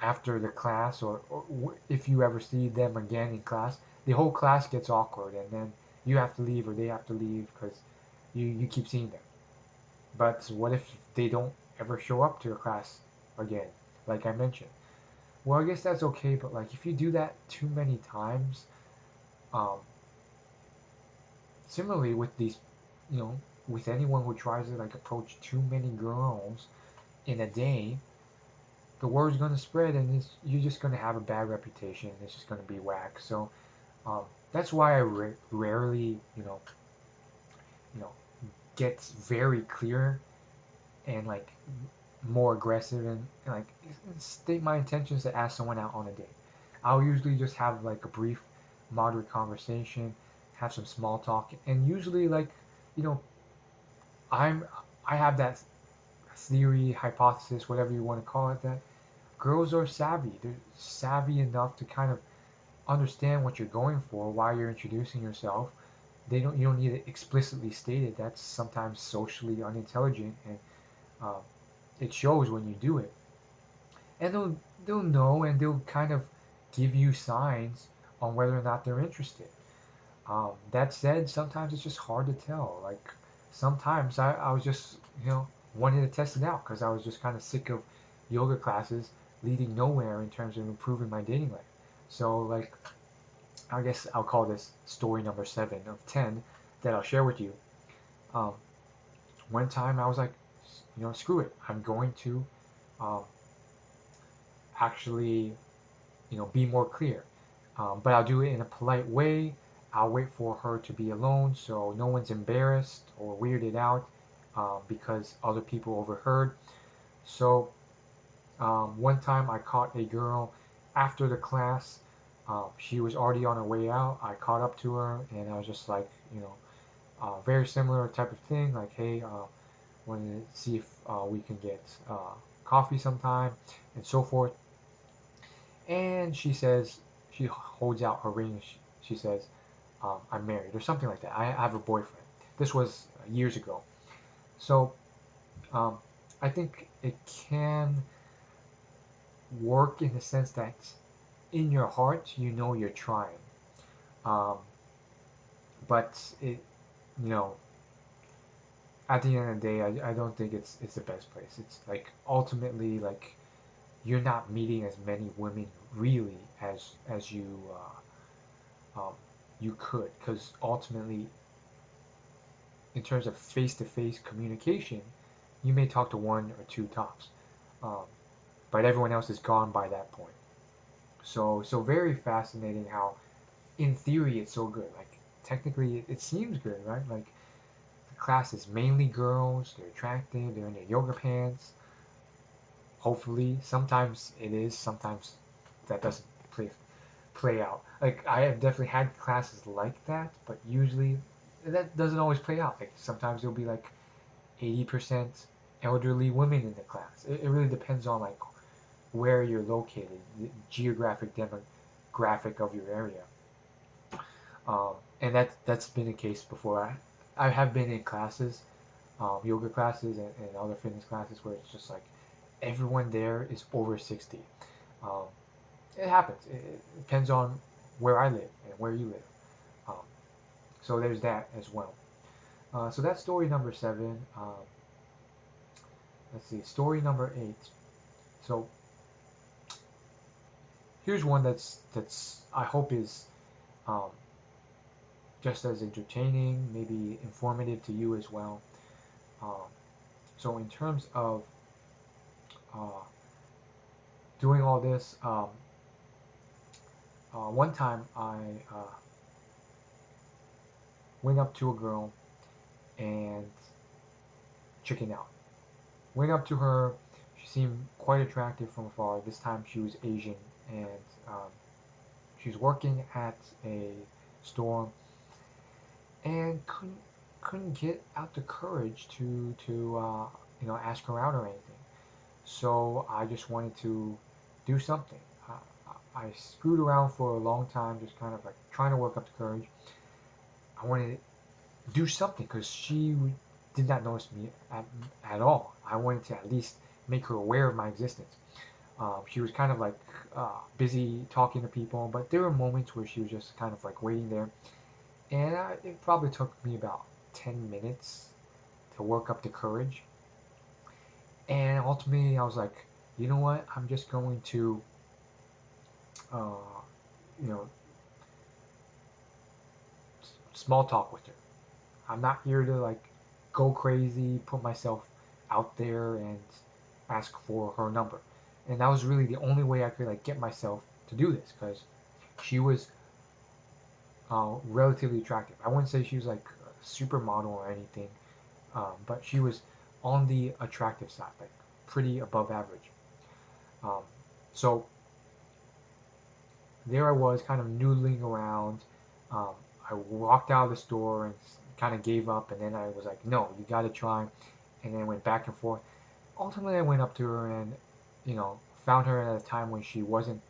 after the class, or if you ever see them again in class, the whole class gets awkward, and then you have to leave or they have to leave because you keep seeing them. But what if they don't ever show up to your class again, like I mentioned? Well, I guess that's okay, but like if you do that too many times, um, similarly with these, you know, with anyone who tries to like approach too many girls in a day, the word's gonna spread, and you're just gonna have a bad reputation. It's just gonna be whack. So um, that's why I rarely, you know, get very clear and like more aggressive and like state my intentions to ask someone out on a date. I'll usually just have like a brief, moderate conversation, have some small talk, and usually like, you know, I'm I have that theory, hypothesis, whatever you want to call it, that girls are savvy. They're savvy enough to kind of understand what you're going for, why you're introducing yourself. You don't need it explicitly stated. That's sometimes socially unintelligent, and um, it shows when you do it. And they'll know, and they'll kind of give you signs on whether or not they're interested. That said, sometimes it's just hard to tell. Like sometimes I was just wanting to test it out because I was just kind of sick of yoga classes leading nowhere in terms of improving my dating life. So like I guess I'll call this story number 7 of 10 that I'll share with you. Um, One time I was like, screw it. I'm going to um, actually, be more clear. But I'll do it in a polite way. I'll wait for her to be alone so no one's embarrassed or weirded out because other people overheard. So one time I caught a girl after the class. She was already on her way out. I caught up to her and I was just like, very similar type of thing. Like, hey, want to see if we can get coffee sometime and so forth. And she holds out her ring. She says, I'm married or something like that. I have a boyfriend. This was years ago. So um, I think it can work in the sense that in your heart, you're trying. Um, but you know, at the end of the day, I don't think it's the best place. It's like ultimately like you're not meeting as many women really as you could, because ultimately in terms of face-to-face communication, you may talk to one or two tops, um, but everyone else is gone by that point. So very fascinating how in theory it's so good. Like technically it seems good, right? Like the class is mainly girls, they're attractive, they're in their yoga pants. Hopefully, sometimes it is, sometimes that doesn't play out. Like I have definitely had classes like that, but usually that doesn't always play out. Like sometimes there'll be like 80% elderly women in the class. It really depends on like where you're located, the geographic demographic of your area. And that's been the case before. I have been in classes, yoga classes and other fitness classes where it's just like everyone there is over 60. Um, it happens. It depends on where I live and where you live. Um, so there's that as well. So that's story number 7. Let's see, story number 8. So here's one that's I hope is um, just as entertaining, maybe informative to you as well. Um, so in terms of uh, doing all this, one time I went up to a girl and chickened out. Went up to her. She seemed quite attractive from afar. This time she was Asian, and um, she was working at a store and couldn't get out the courage to ask her out or anything. So I just wanted to do something. I screwed around for a long time, just kind of like trying to work up the courage. I wanted to do something because she did not notice me at all. I wanted to at least make her aware of my existence. She was kind of like busy talking to people, but there were moments where she was just kind of like waiting there. And it probably took me about 10 minutes to work up the courage. And ultimately, I was like, you know what? I'm just going to, uh, you know, small talk with her. I'm not here to like go crazy, put myself out there and ask for her number. And that was really the only way I could like get myself to do this because she was relatively attractive. I wouldn't say she was like a supermodel or anything, but she was on the attractive side, like pretty above average. Um, so there I was, kind of noodling around. Um, I walked out of the store and kind of gave up, and then I was like, no, you got to try, and then went back and forth. Ultimately, I went up to her and, found her at a time when she wasn't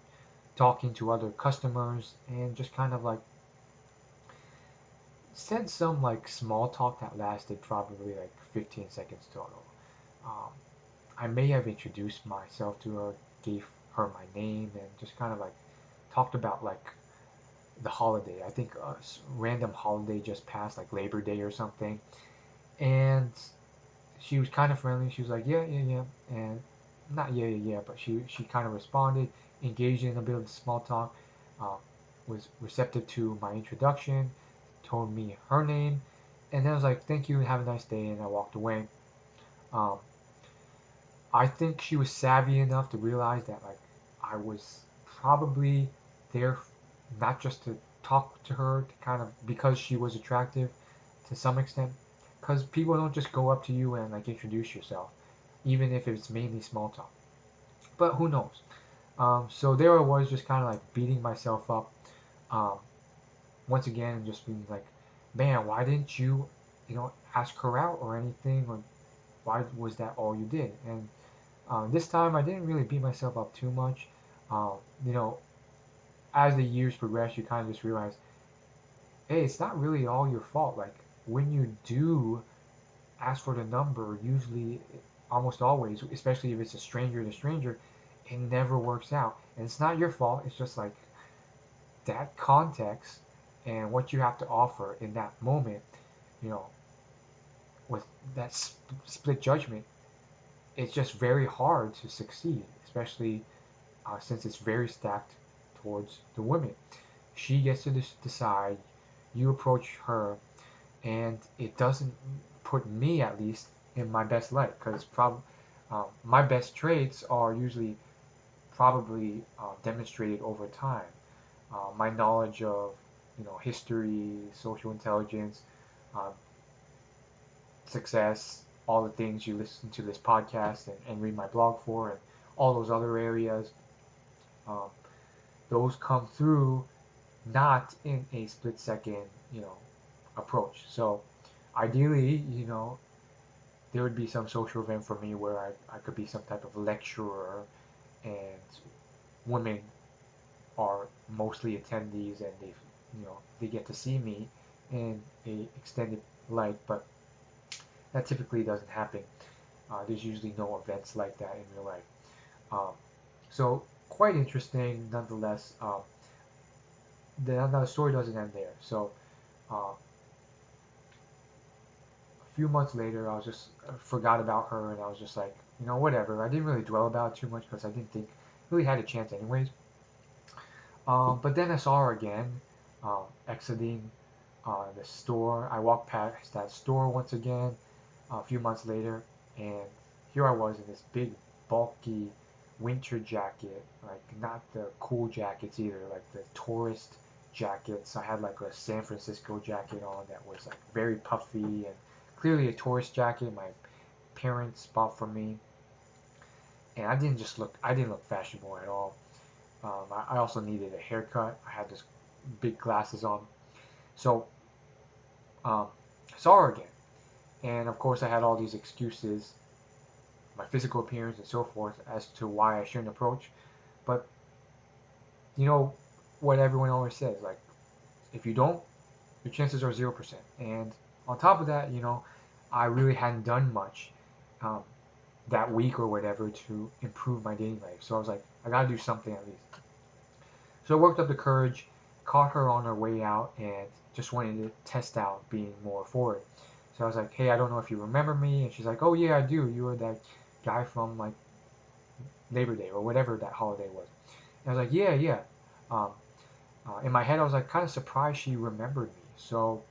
talking to other customers, and just kind of like said some like small talk that lasted probably like 15 seconds total. Um, I may have introduced myself to her, gave her my name, and just kind of like talked about like the holiday. I think a random holiday just passed, like Labor Day or something. And she was kind of friendly. She was like, yeah, yeah, yeah, and not yeah, yeah, yeah, but she kind of responded, engaged in a bit of small talk, uh, was receptive to my introduction, told me her name, and then I was like, thank you, have a nice day, and I walked away. Um, I think she was savvy enough to realize that like I was probably there not just to talk to her to kind of because she was attractive to some extent because people don't just go up to you and like introduce yourself even if it's mainly small talk, but who knows. So there I was just kind of like beating myself up um, once again and just being like, man, why didn't you ask her out or anything, or why was that all you did? And this time I didn't really beat myself up too much. Um, you know, as the years progress, you kind of just realize, hey, it's not really all your fault. Like when you do ask for the number, usually, almost always, especially if it's a stranger to stranger, it never works out. And it's not your fault. It's just like that context and what you have to offer in that moment, you know, with that split judgment, it's just very hard to succeed, especially since it's very stacked towards the women. She gets to decide, you approach her, and it doesn't put me, at least, in my best light because my best traits are usually probably demonstrated over time. My knowledge of history, social intelligence, uh, success, all the things you listen to this podcast and read my blog for, and all those other areas, um, those come through not in a split second, approach. So ideally, there would be some social event for me where I could be some type of lecturer and women are mostly attendees and they get to see me in a extended light, but that typically doesn't happen. There's usually no events like that in real life. Um, so quite interesting nonetheless. The story doesn't end there. So um, few months later, I was just forgot about her, and I was just like, whatever. I didn't really dwell about it too much because I didn't think really had a chance anyways. But then I saw her again, exiting the store. I walked past that store once again a few months later, and here I was in this big, bulky winter jacket, like not the cool jackets either, like the tourist jackets. I had like a San Francisco jacket on that was like very puffy and clearly a tourist jacket my parents bought for me, and I didn't look fashionable at all. I also needed a haircut. I had this big glasses on, so um, I saw her again, and of course I had all these excuses, my physical appearance and so forth, as to why I shouldn't approach. But you know what everyone always says, like if you don't, your chances are 0%. And on top of that, I really hadn't done much um, that week or whatever to improve my dating life. So I was like, I gotta do something at least. So I worked up the courage, caught her on her way out, and just wanted to test out being more forward. So I was like, hey, I don't know if you remember me. And she's like, oh yeah, I do. You were that guy from like Labor Day or whatever that holiday was. And I was like, yeah, yeah. Um, in my head, I was like kind of surprised she remembered me. So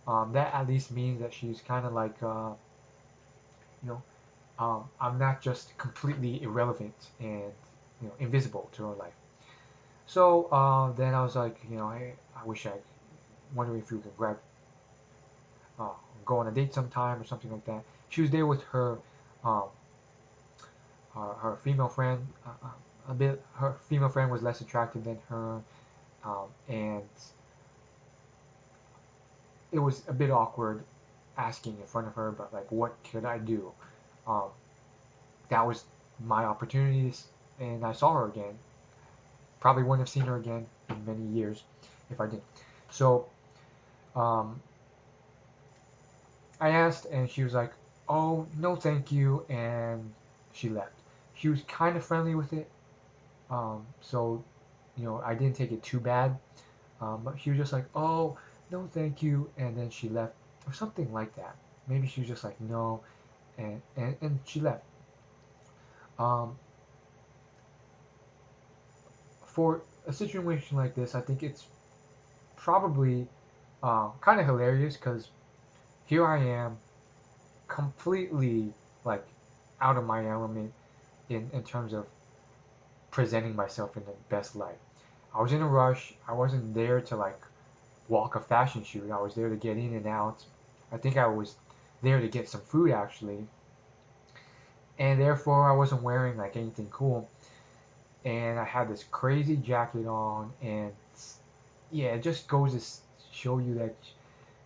that at least means that she's kind of like, you know, I'm not just completely irrelevant and invisible to her life. So then I was like, hey, I wish I wondering if you could uh, go on a date sometime or something like that. She was there with um, her female friend. A bit, her female friend was less attractive than her, and it was a bit awkward asking in front of her. But like, what could I do? Um, that was my opportunities, and I saw her again. Probably wouldn't have seen her again in many years if I didn't. So um, I asked, and she was like, "Oh, no, thank you," and she left. She was kind of friendly with it, so I didn't take it too bad. But she was just like, "Oh, no, thank you," and then she left, or something like that. Maybe she was just like, "No," and she left. Um, for a situation like this, I think it's probably kind of hilarious because here I am, completely like out of my element in terms of presenting myself in the best light. I was in a rush. I wasn't there to like walk a fashion shoot. I was there to get in and out. I think I was there to get some food actually, and therefore I wasn't wearing like anything cool. And I had this crazy jacket on, and yeah, it just goes to show you that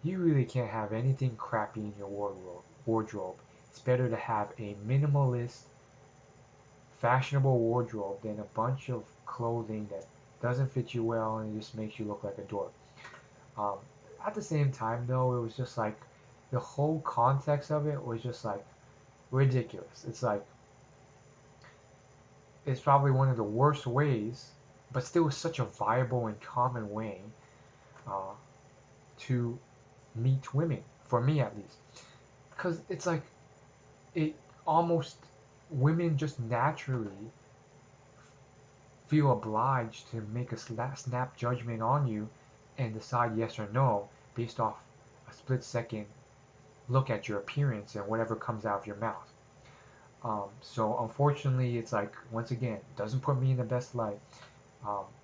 you really can't have anything crappy in your wardrobe. It's better to have a minimalist, fashionable wardrobe than a bunch of clothing that doesn't fit you well and just makes you look like a dork. Um, at the same time, though, it was just like the whole context of it was just like ridiculous. It's probably one of the worst ways, but still such a viable and common way uh, to meet women, for me at least. Because it's like it almost women just naturally feel obliged to make a snap judgment on you and decide yes or no based off a split second look at your appearance and whatever comes out of your mouth. So unfortunately, it's like once again doesn't put me in the best light,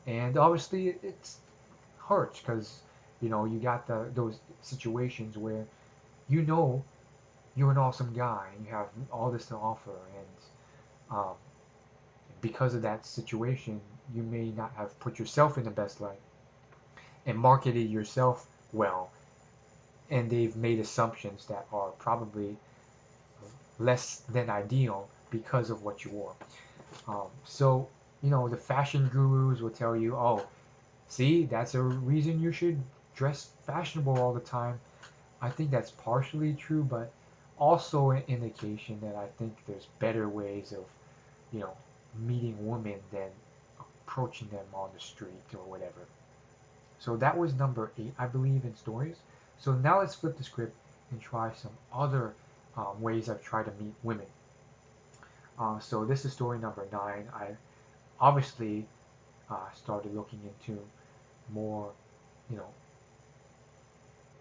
and obviously it's hurts because you got those situations where you know you're an awesome guy and you have all this to offer, and because of that situation, you may not have put yourself in the best light and marketed yourself well, and they've made assumptions that are probably less than ideal because of what you wore. So, the fashion gurus will tell you, oh, see, that's a reason you should dress fashionable all the time. I think that's partially true, but also an indication that I think there's better ways of, you know, meeting women than approaching them on the street or whatever. So that was number 8, I believe, in stories. So now let's flip the script and try some other ways I've tried to meet women. So this is story number 9. I obviously started looking into more, you know,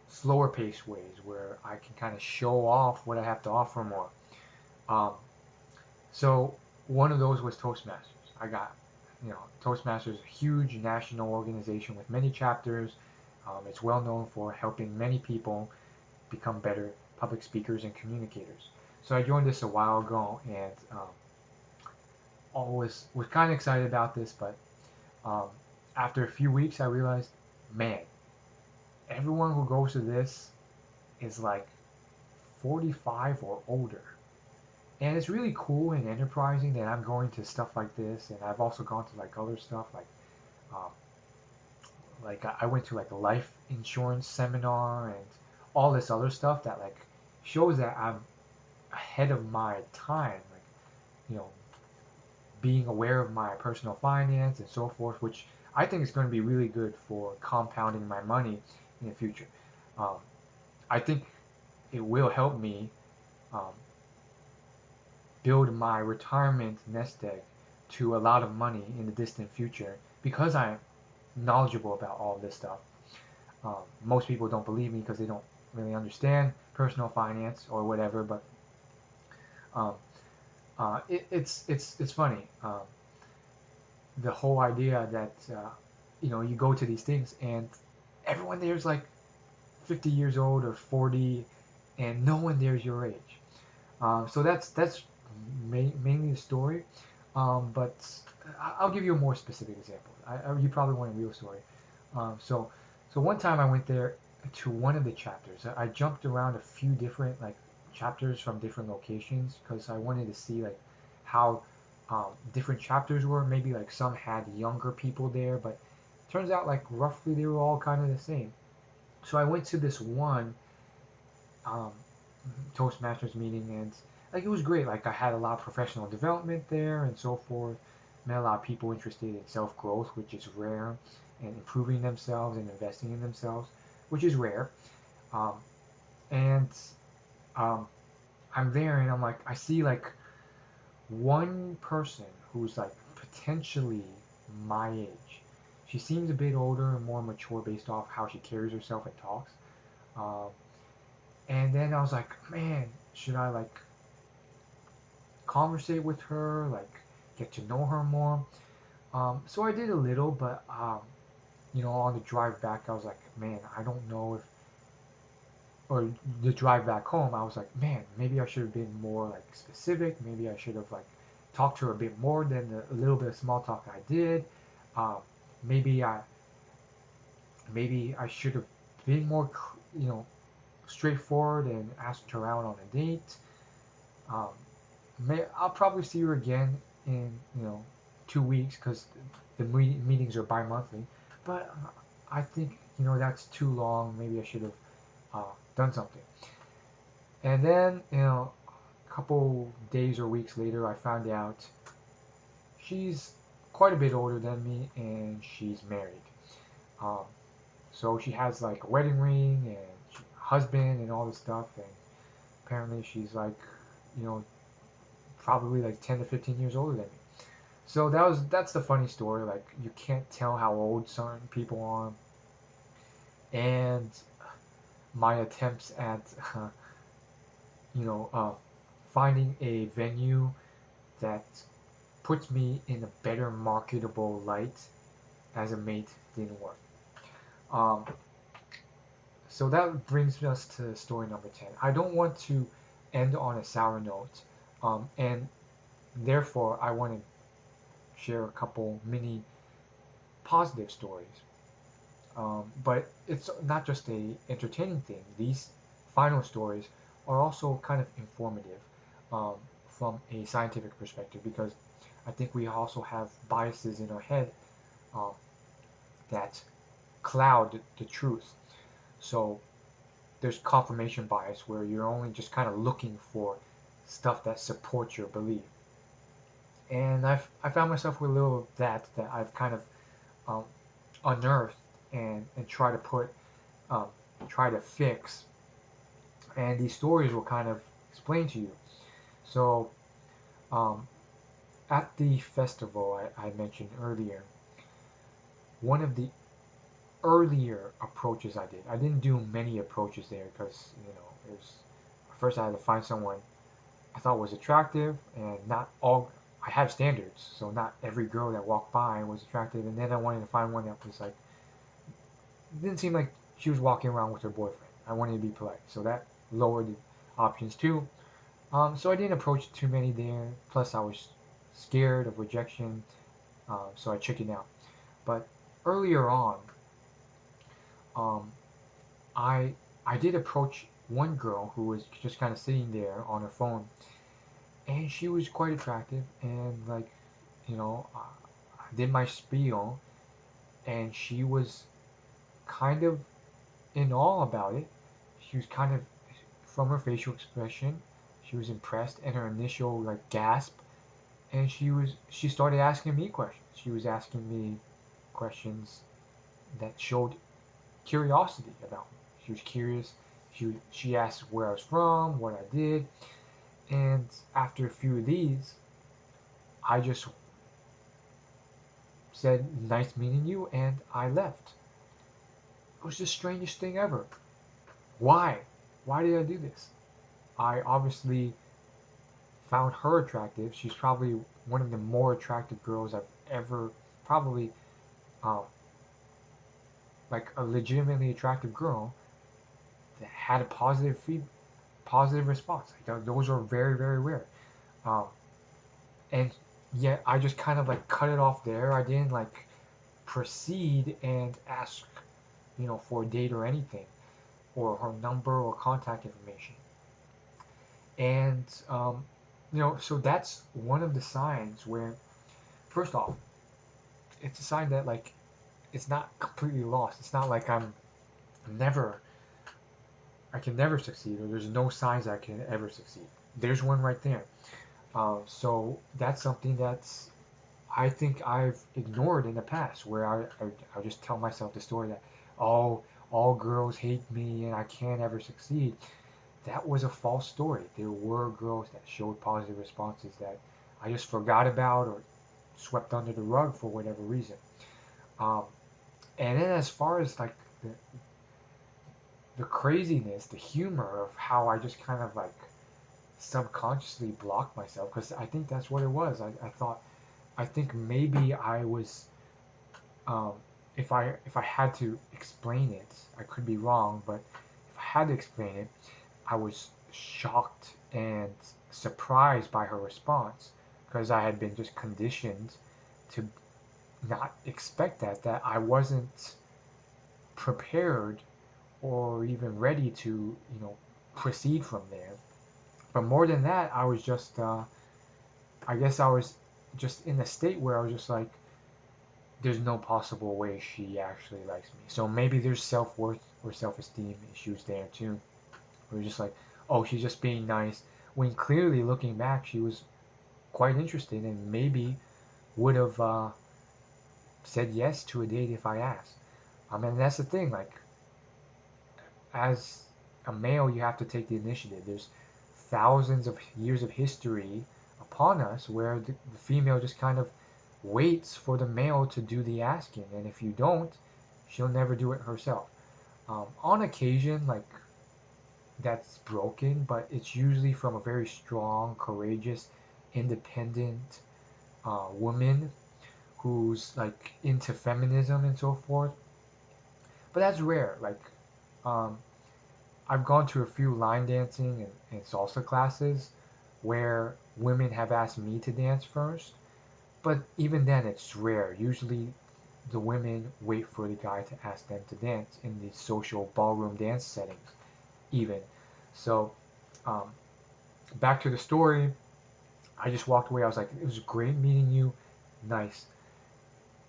slower paced ways where I can kind of show off what I have to offer more. Um, so one of those was Toastmasters. I got, Toastmasters is a huge national organization with many chapters. It's well known for helping many people become better public speakers and communicators. So I joined this a while ago, and was kind of excited about this, but um, after a few weeks, I realized, man, everyone who goes to this is like 45 or older. And it's really cool and enterprising that I'm going to stuff like this, and I've also gone to like other stuff um, like I went to like a life insurance seminar and all this other stuff that like shows that I'm ahead of my time, like, being aware of my personal finance and so forth, which I think is going to be really good for compounding my money in the future. Um, I think it will help me um, build my retirement nest egg to a lot of money in the distant future because I'm knowledgeable about all this stuff. Most people don't believe me because they don't really understand personal finance or whatever, but um, it's funny. The whole idea that you go to these things and everyone there is like 50 years old or 40, and no one there is your age. So that's mainly the story. But I'll give you a more specific example. You probably want a real story. So one time I went there to one of the chapters. I jumped around a few different like chapters from different locations because I wanted to see like how different chapters were. Maybe like some had younger people there, but turns out like roughly they were all kind of the same. So I went to this one um, Toastmasters meeting, and like it was great. Like I had a lot of professional development there and so forth. Met a lot of people interested in self growth, which is rare, and improving themselves and investing in themselves, which is rare. Um, and um, I'm there, and I'm like, I see like one person who's like potentially my age. She seems a bit older and more mature based off how she carries herself and talks. Um, and then I was like, man, should I like conversate with her, like get to know her more? So I did a little, but on the drive back, I was like, man, I don't know if, or the drive back home, I was like, man, maybe I should have been more like specific. Maybe I should have like talked to her a bit more than the little bit of small talk I did. Um, maybe I should have been more, straightforward and asked her out on a date. Um, I'll probably see her again in 2 weeks because the meetings are bi-monthly. But I think that's too long. Maybe I should have done something. And then a couple days or weeks later, I found out she's quite a bit older than me and she's married. Um, so she has like a wedding ring and husband and all this stuff, and apparently she's like, you know, probably like 10 to 15 years older than me. So that's the funny story. Like you can't tell how old certain people are, and my attempts at you know uh, finding a venue that puts me in a better marketable light as a mate didn't work. Um, so that brings us to story number 10. I don't want to end on a sour note, and therefore I want to share a couple mini positive stories. But it's not just a entertaining thing. These final stories are also kind of informative um, from a scientific perspective because I think we also have biases in our head um, that cloud the truth. So there's confirmation bias where you're only just kind of looking for stuff that supports your belief. And I found myself with a little of that I've kind of um, unearthed and try to put try to fix and these stories will kind of explain to you. So um, at the festival I mentioned earlier, one of the earlier approaches I didn't do many approaches there because it was first I had to find someone I thought was attractive, and not all. I have standards, so not every girl that walked by was attractive. And then I wanted to find one that was like didn't seem like she was walking around with her boyfriend. I wanted to be polite, so that lowered the options too. So I didn't approach too many there. Plus, I was scared of rejection, so I chickened out. But earlier on, um, I I did approach one girl who was just kind of sitting there on her phone, and she was quite attractive. And like, I did my spiel, and she was kind of in awe about it. She was kind of from her facial expression, she was impressed, and her initial like gasp, and she started asking me questions. She was asking me questions that showed curiosity about me. She was curious. She asked where I was from, what I did, and after a few of these, I just said, "Nice meeting you," and I left. It was the strangest thing ever. Why? Why did I do this? I obviously found her attractive. She's probably one of the more attractive girls I've ever, probably, um, like a legitimately attractive girl that had a positive response. Like, those are very, very rare. Um, and yet I just kind of like cut it off there. I didn't like proceed and ask, for a date or anything, or her number or contact information. And so that's one of the signs where, first off, it's a sign that like it's not completely lost. It's not like never, I can never succeed, or there's no signs I can ever succeed. There's one right there. So that's something that's I think I've ignored in the past, where I just tell myself the story that all girls hate me and I can't ever succeed. That was a false story. There were girls that showed positive responses that I just forgot about or swept under the rug for whatever reason. Um, and then as far as like the craziness, the humor of how I just kind of like subconsciously blocked myself, because I think that's what it was. I think maybe I was, um, if I had to explain it, I could be wrong, but if I had to explain it, I was shocked and surprised by her response, because I had been just conditioned to not expect that I wasn't prepared or even ready to, proceed from there. But more than that, I was just, I guess I was just in a state where I was just like, there's no possible way she actually likes me. So maybe there's self-worth or self-esteem issues there too. We're just like, oh, she's just being nice. When clearly looking back, she was quite interested and maybe would have said yes to a date if I asked. I mean, that's the thing. Like, as a male, you have to take the initiative. There's thousands of years of history upon us where the female just kind of waits for the male to do the asking, and if you don't, she'll never do it herself. On occasion, like that's broken, but it's usually from a very strong, courageous, independent woman who's like into feminism and so forth. But that's rare. Like, um, I've gone to a few line dancing and salsa classes where women have asked me to dance first, but even then it's rare. Usually the women wait for the guy to ask them to dance in the social ballroom dance settings, even. So, um, back to the story, I just walked away. I was like, it was great meeting you. Nice.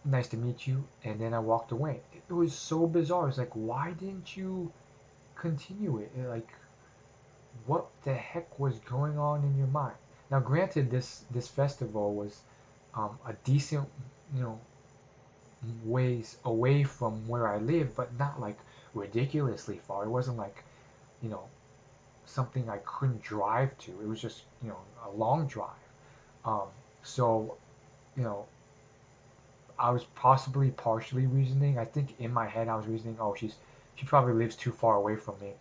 Nice to meet you. And then I walked away. It was so bizarre. It's like, why didn't you continue it? Like, what the heck was going on in your mind? Now, granted, this festival was a decent, you know, ways away from where I live, but not like ridiculously far. It wasn't like, you know, something I couldn't drive to. It was just, a long drive. Um, so, you know, I was possibly partially reasoning. I think in my head I was reasoning, oh, she probably lives too far away from me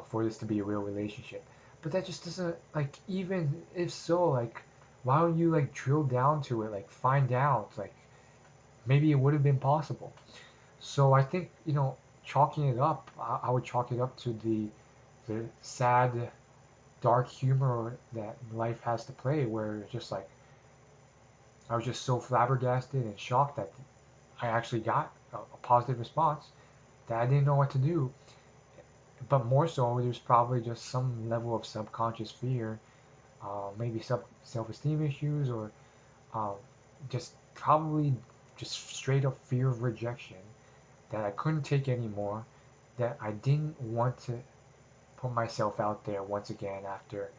for this to be a real relationship. But that just doesn't, like, even if so, like, why don't you like drill down to it, like find out, like maybe it would have been possible. So I think, chalking it up, I would chalk it up to the sad, dark humor that life has to play, where it's just like I was just so flabbergasted and shocked that I actually got a positive response that I didn't know what to do. But more so, there's probably just some level of subconscious fear, maybe self-esteem issues, or uh, just probably just straight up fear of rejection that I couldn't take anymore, that I didn't want to put myself out there once again after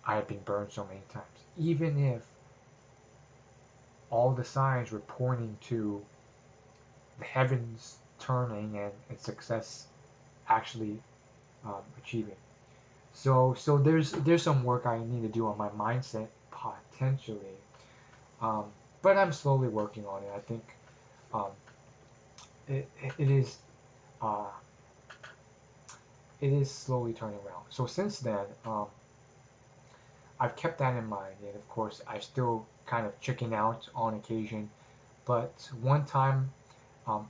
I had been burned so many times. Even if all the signs were pointing to the heavens turning and success actually achieving. So there's some work I need to do on my mindset potentially, um, but I'm slowly working on it. I think um, it is uh, it is slowly turning around. So since then, I've kept that in mind, and of course I still kind of chicken out on occasion. But one time, um,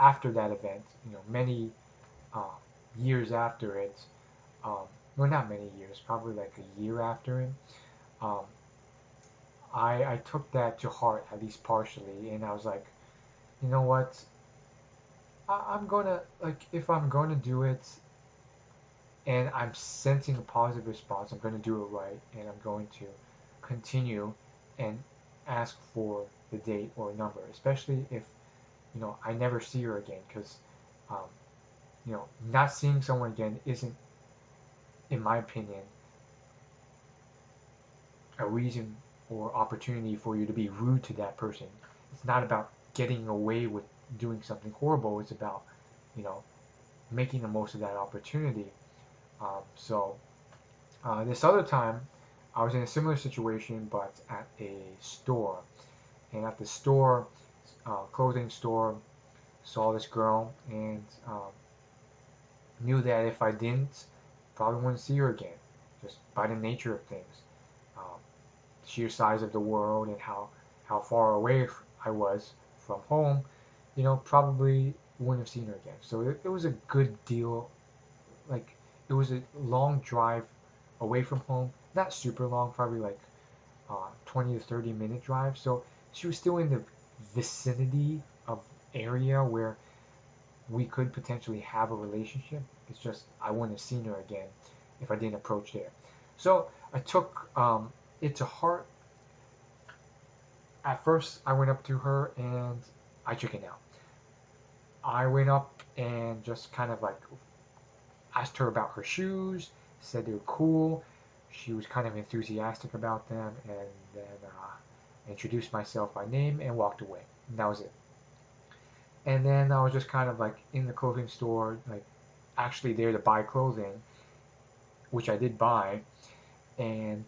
after that event, many uh, years after it, um, well, not many years, probably like a year after it, um, I took that to heart, at least partially, and I was like, you know what, I'm gonna, like, if I'm gonna do it and I'm sensing a positive response, I'm gonna do it right, and I'm going to continue and ask for the date or number, especially if, I never see her again, because, um, not seeing someone again isn't, in my opinion, a reason or opportunity for you to be rude to that person. It's not about getting away with doing something horrible. It's about, you know, making the most of that opportunity. So this other time, I was in a similar situation, but at a store. And at the store, clothing store, saw this girl and knew that if I didn't, probably wouldn't see her again, just by the nature of things. Um, Sheer size of the world and how far away I was from home, probably wouldn't have seen her again. So it was a good deal. Like, it was a long drive away from home, not super long, probably like 20 to 30-minute drive. So she was still in the vicinity of area where we could potentially have a relationship. It's just I wouldn't have seen her again if I didn't approach there. So I took it to heart. At first, I went up to her and I chickened out. I went up and just kind of like asked her about her shoes, said they were cool. She was kind of enthusiastic about them, and then introduced myself by name and walked away. And that was it. And then I was just kind of like in the clothing store, like actually there to buy clothing, which I did buy. And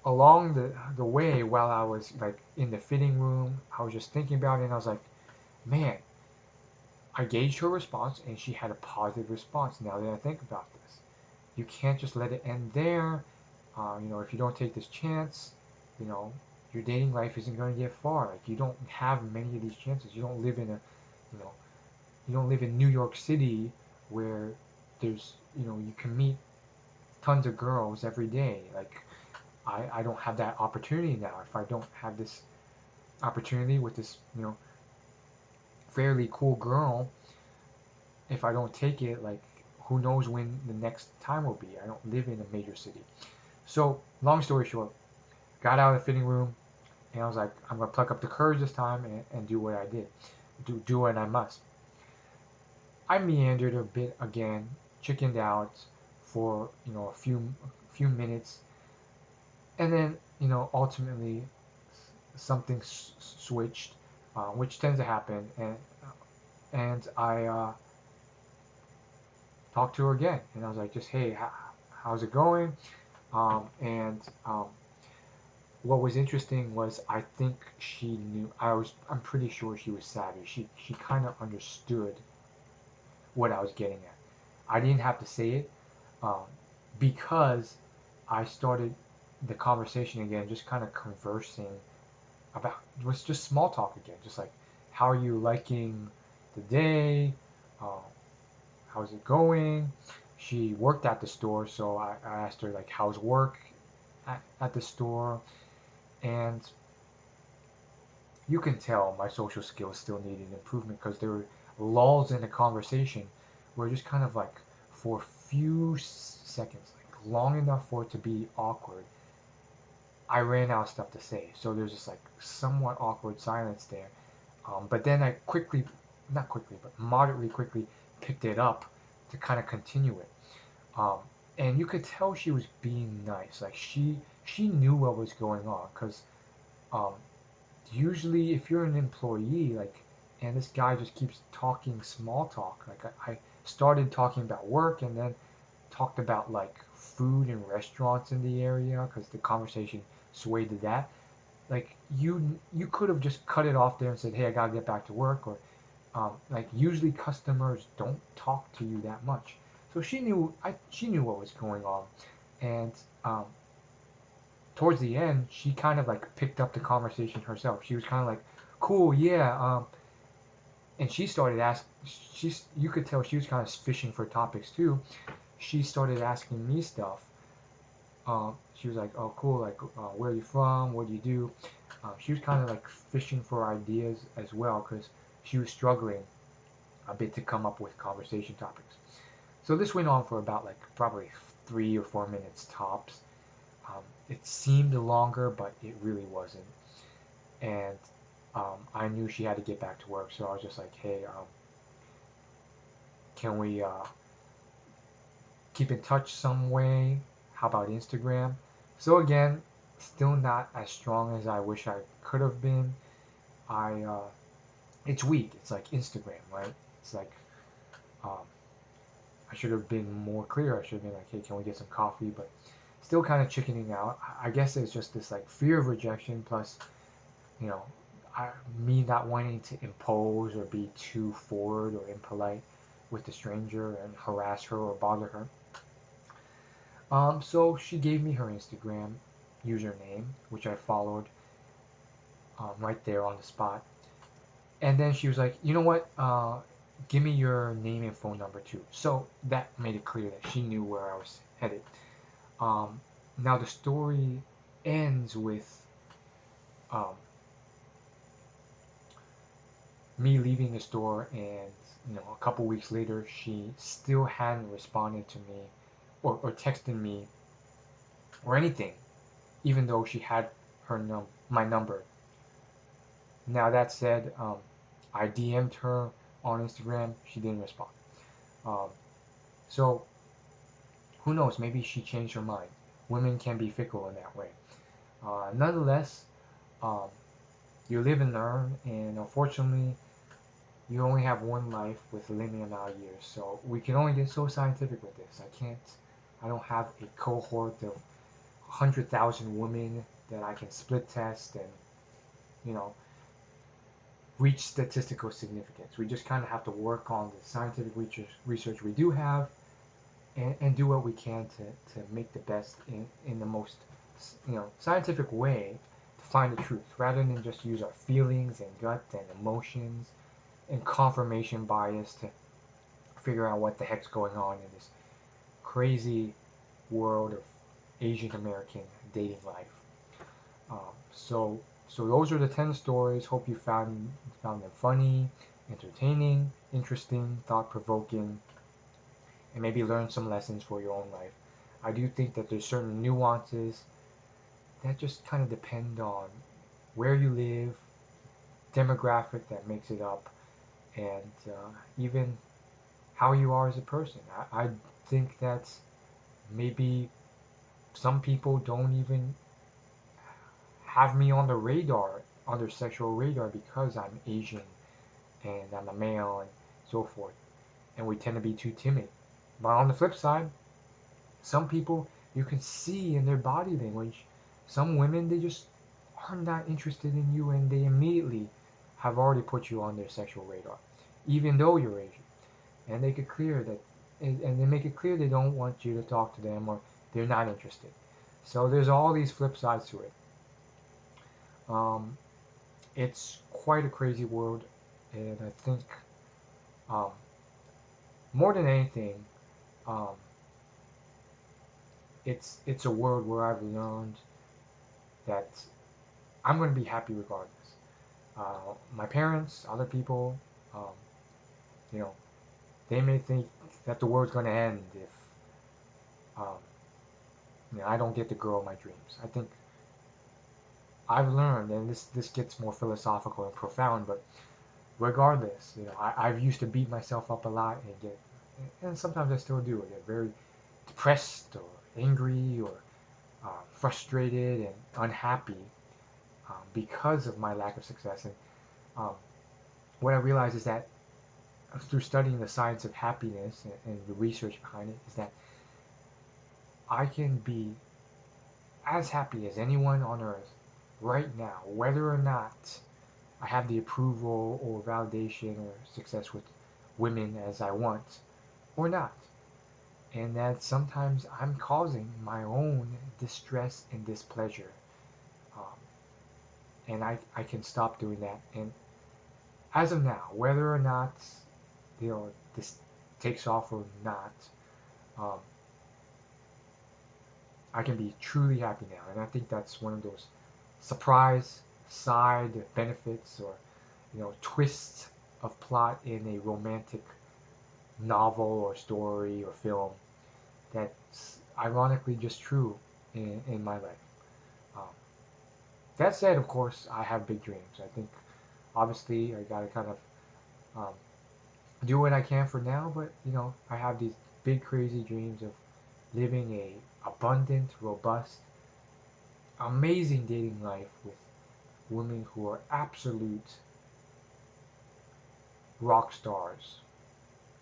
along the way, while I was like in the fitting room, I was just thinking about it, and I was like, man, I gauged her response, and she had a positive response. Now that I think about this, you can't just let it end there. If you don't take this chance, you know, your dating life isn't going to get far. Like, you don't have many of these chances. You don't live in a, you know, you don't live in New York City where there's, you can meet tons of girls every day. Like, I don't have that opportunity now. If I don't have this opportunity with this, fairly cool girl, if I don't take it, like, who knows when the next time will be. I don't live in a major city. So, long story short, got out of the fitting room, and I was like, I'm going to pluck up the courage this time and do what I did. Do what I must. I meandered a bit again, chickened out for, a few minutes, and then, ultimately something switched, which tends to happen, and I talked to her again, and I was like, just, hey, how's it going? And what was interesting was I think she knew. I'm pretty sure she was savvy. She kind of understood what I was getting at. I didn't have to say it um, because I started the conversation again, just kind of conversing about it was just small talk again, just like how are you liking the day? Uh, how's it going? She worked at the store, so I asked her like how's work at the store, and you can tell my social skills still needed improvement because there were lulls in the conversation where just kind of like for a few seconds, like long enough for it to be awkward, I ran out of stuff to say. So there's just like somewhat awkward silence there. But then I quickly, not quickly, but moderately quickly picked it up to kind of continue it. Um, and you could tell she was being nice. Like she knew what was going on because um, usually if you're an employee, like, and this guy just keeps talking small talk. Like I started talking about work and then talked about like food and restaurants in the area because the conversation swayed to that. Like you could have just cut it off there and said, hey, I gotta get back to work, or like usually customers don't talk to you that much. So she knew what was going on, and um, towards the end, she kind of like picked up the conversation herself. She was kind of like, "Cool, yeah." And she started asking. You could tell she was kind of fishing for topics too. She started asking me stuff. She was like, "Oh, cool. Like, where are you from? What do you do?" She was kind of like fishing for ideas as well because she was struggling a bit to come up with conversation topics. So this went on for about like probably 3 or 4 minutes tops. It seemed longer, but it really wasn't. And I knew she had to get back to work, so I was just like, hey, can we keep in touch some way? How about Instagram? So again, still not as strong as I wish I could have been. I it's weak. It's like Instagram, right? It's like um, I should have been more clear. I should have been like, hey, can we get some coffee? But still kind of chickening out. I guess it's just this like fear of rejection plus, you know, I, me not wanting to impose or be too forward or impolite with the stranger and harass her or bother her. So she gave me her Instagram username, which I followed right there on the spot. And then she was like, you know what? Give me your name and phone number too. So that made it clear that she knew where I was headed. Um, Now the story ends with um, me leaving the store, and a couple weeks later, she still hadn't responded to me or texted me or anything, even though she had my number. Now that said, I DM'd her on Instagram. She didn't respond. Um, so who knows? Maybe she changed her mind. Women can be fickle in that way. Nonetheless, um, you live and learn, and unfortunately, you only have one life with a limited amount of years. So we can only get so scientific with this. I don't have a cohort of 100,000 women that I can split test and, you know, reach statistical significance. We just kind of have to work on the scientific research we do have, and do what we can to make the best in the most, scientific way to find the truth, rather than just use our feelings and gut and emotions and confirmation bias to figure out what the heck's going on in this crazy world of Asian American dating life. So those are the 10 stories. Hope you found them funny, entertaining, interesting, thought provoking, and maybe learn some lessons for your own life. I do think that there's certain nuances that just kind of depend on where you live, demographic that makes it up, and even how you are as a person. I think that maybe some people don't even have me on the radar, on their sexual radar, because I'm Asian and I'm a male and so forth. And we tend to be too timid. But on the flip side, Some people, you can see in their body language, some women, they just are not interested in you, and they immediately have already put you on their sexual radar, even though you're Asian. And they get clear that, and they make it clear they don't want you to talk to them, or they're not interested. So there's all these flip sides to it. Um, it's quite a crazy world, and I think um, more than anything, um, it's a world where I've learned that I'm going to be happy regardless. My parents, other people, um, you know, they may think that the world's going to end if um, I don't get the girl of my dreams. I think I've learned, and this gets more philosophical and profound, but regardless, I've used to beat myself up a lot and sometimes I still do. I get very depressed or angry or frustrated and unhappy because of my lack of success. And um, what I realize is that through studying the science of happiness and the research behind it is that I can be as happy as anyone on earth right now, whether or not I have the approval or validation or success with women as I want or not. And that sometimes I'm causing my own distress and displeasure. Um, and I can stop doing that. And as of now, whether or not this takes off or not, um, I can be truly happy now. And I think that's one of those surprise side benefits or twists of plot in a romantic novel or story or film that's ironically just true in my life. Um, that said, of course, I have big dreams. I think obviously I gotta kind of um, do what I can for now, but I have these big crazy dreams of living a abundant, robust, amazing dating life with women who are absolute rock stars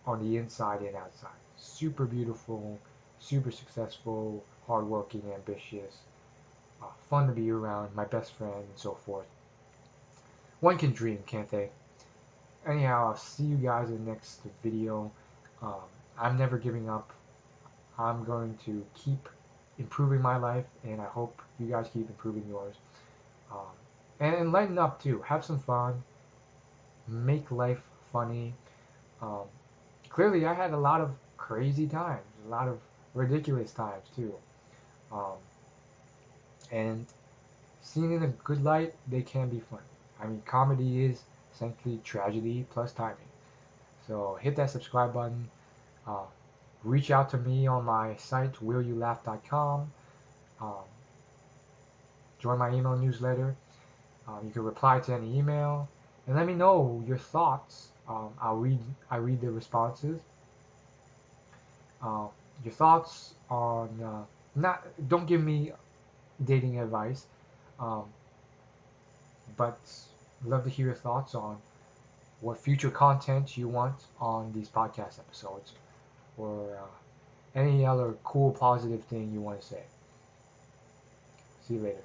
on the inside and outside. Super beautiful, super successful, hardworking, ambitious, fun to be around, my best friend, and so forth. One can dream, can't they? Anyhow, I'll see you guys in the next video. Um, I'm never giving up. I'm going to keep improving my life, and I hope you guys keep improving yours. Um, and lighten up too. Have some fun. Make life funny. Um, Clearly, I had a lot of crazy times, a lot of ridiculous times too. Um, and seen in a good light, they can be funny. I mean, comedy is essentially tragedy plus timing. So hit that subscribe button. Uh, Reach out to me on my site, willyoulaugh.com. Um, join my email newsletter. You can reply to any email and let me know your thoughts. I read the responses. Uh, your thoughts on not don't give me dating advice, um, but love to hear your thoughts on what future content you want on these podcast episodes or any other cool positive thing you want to say. See you later.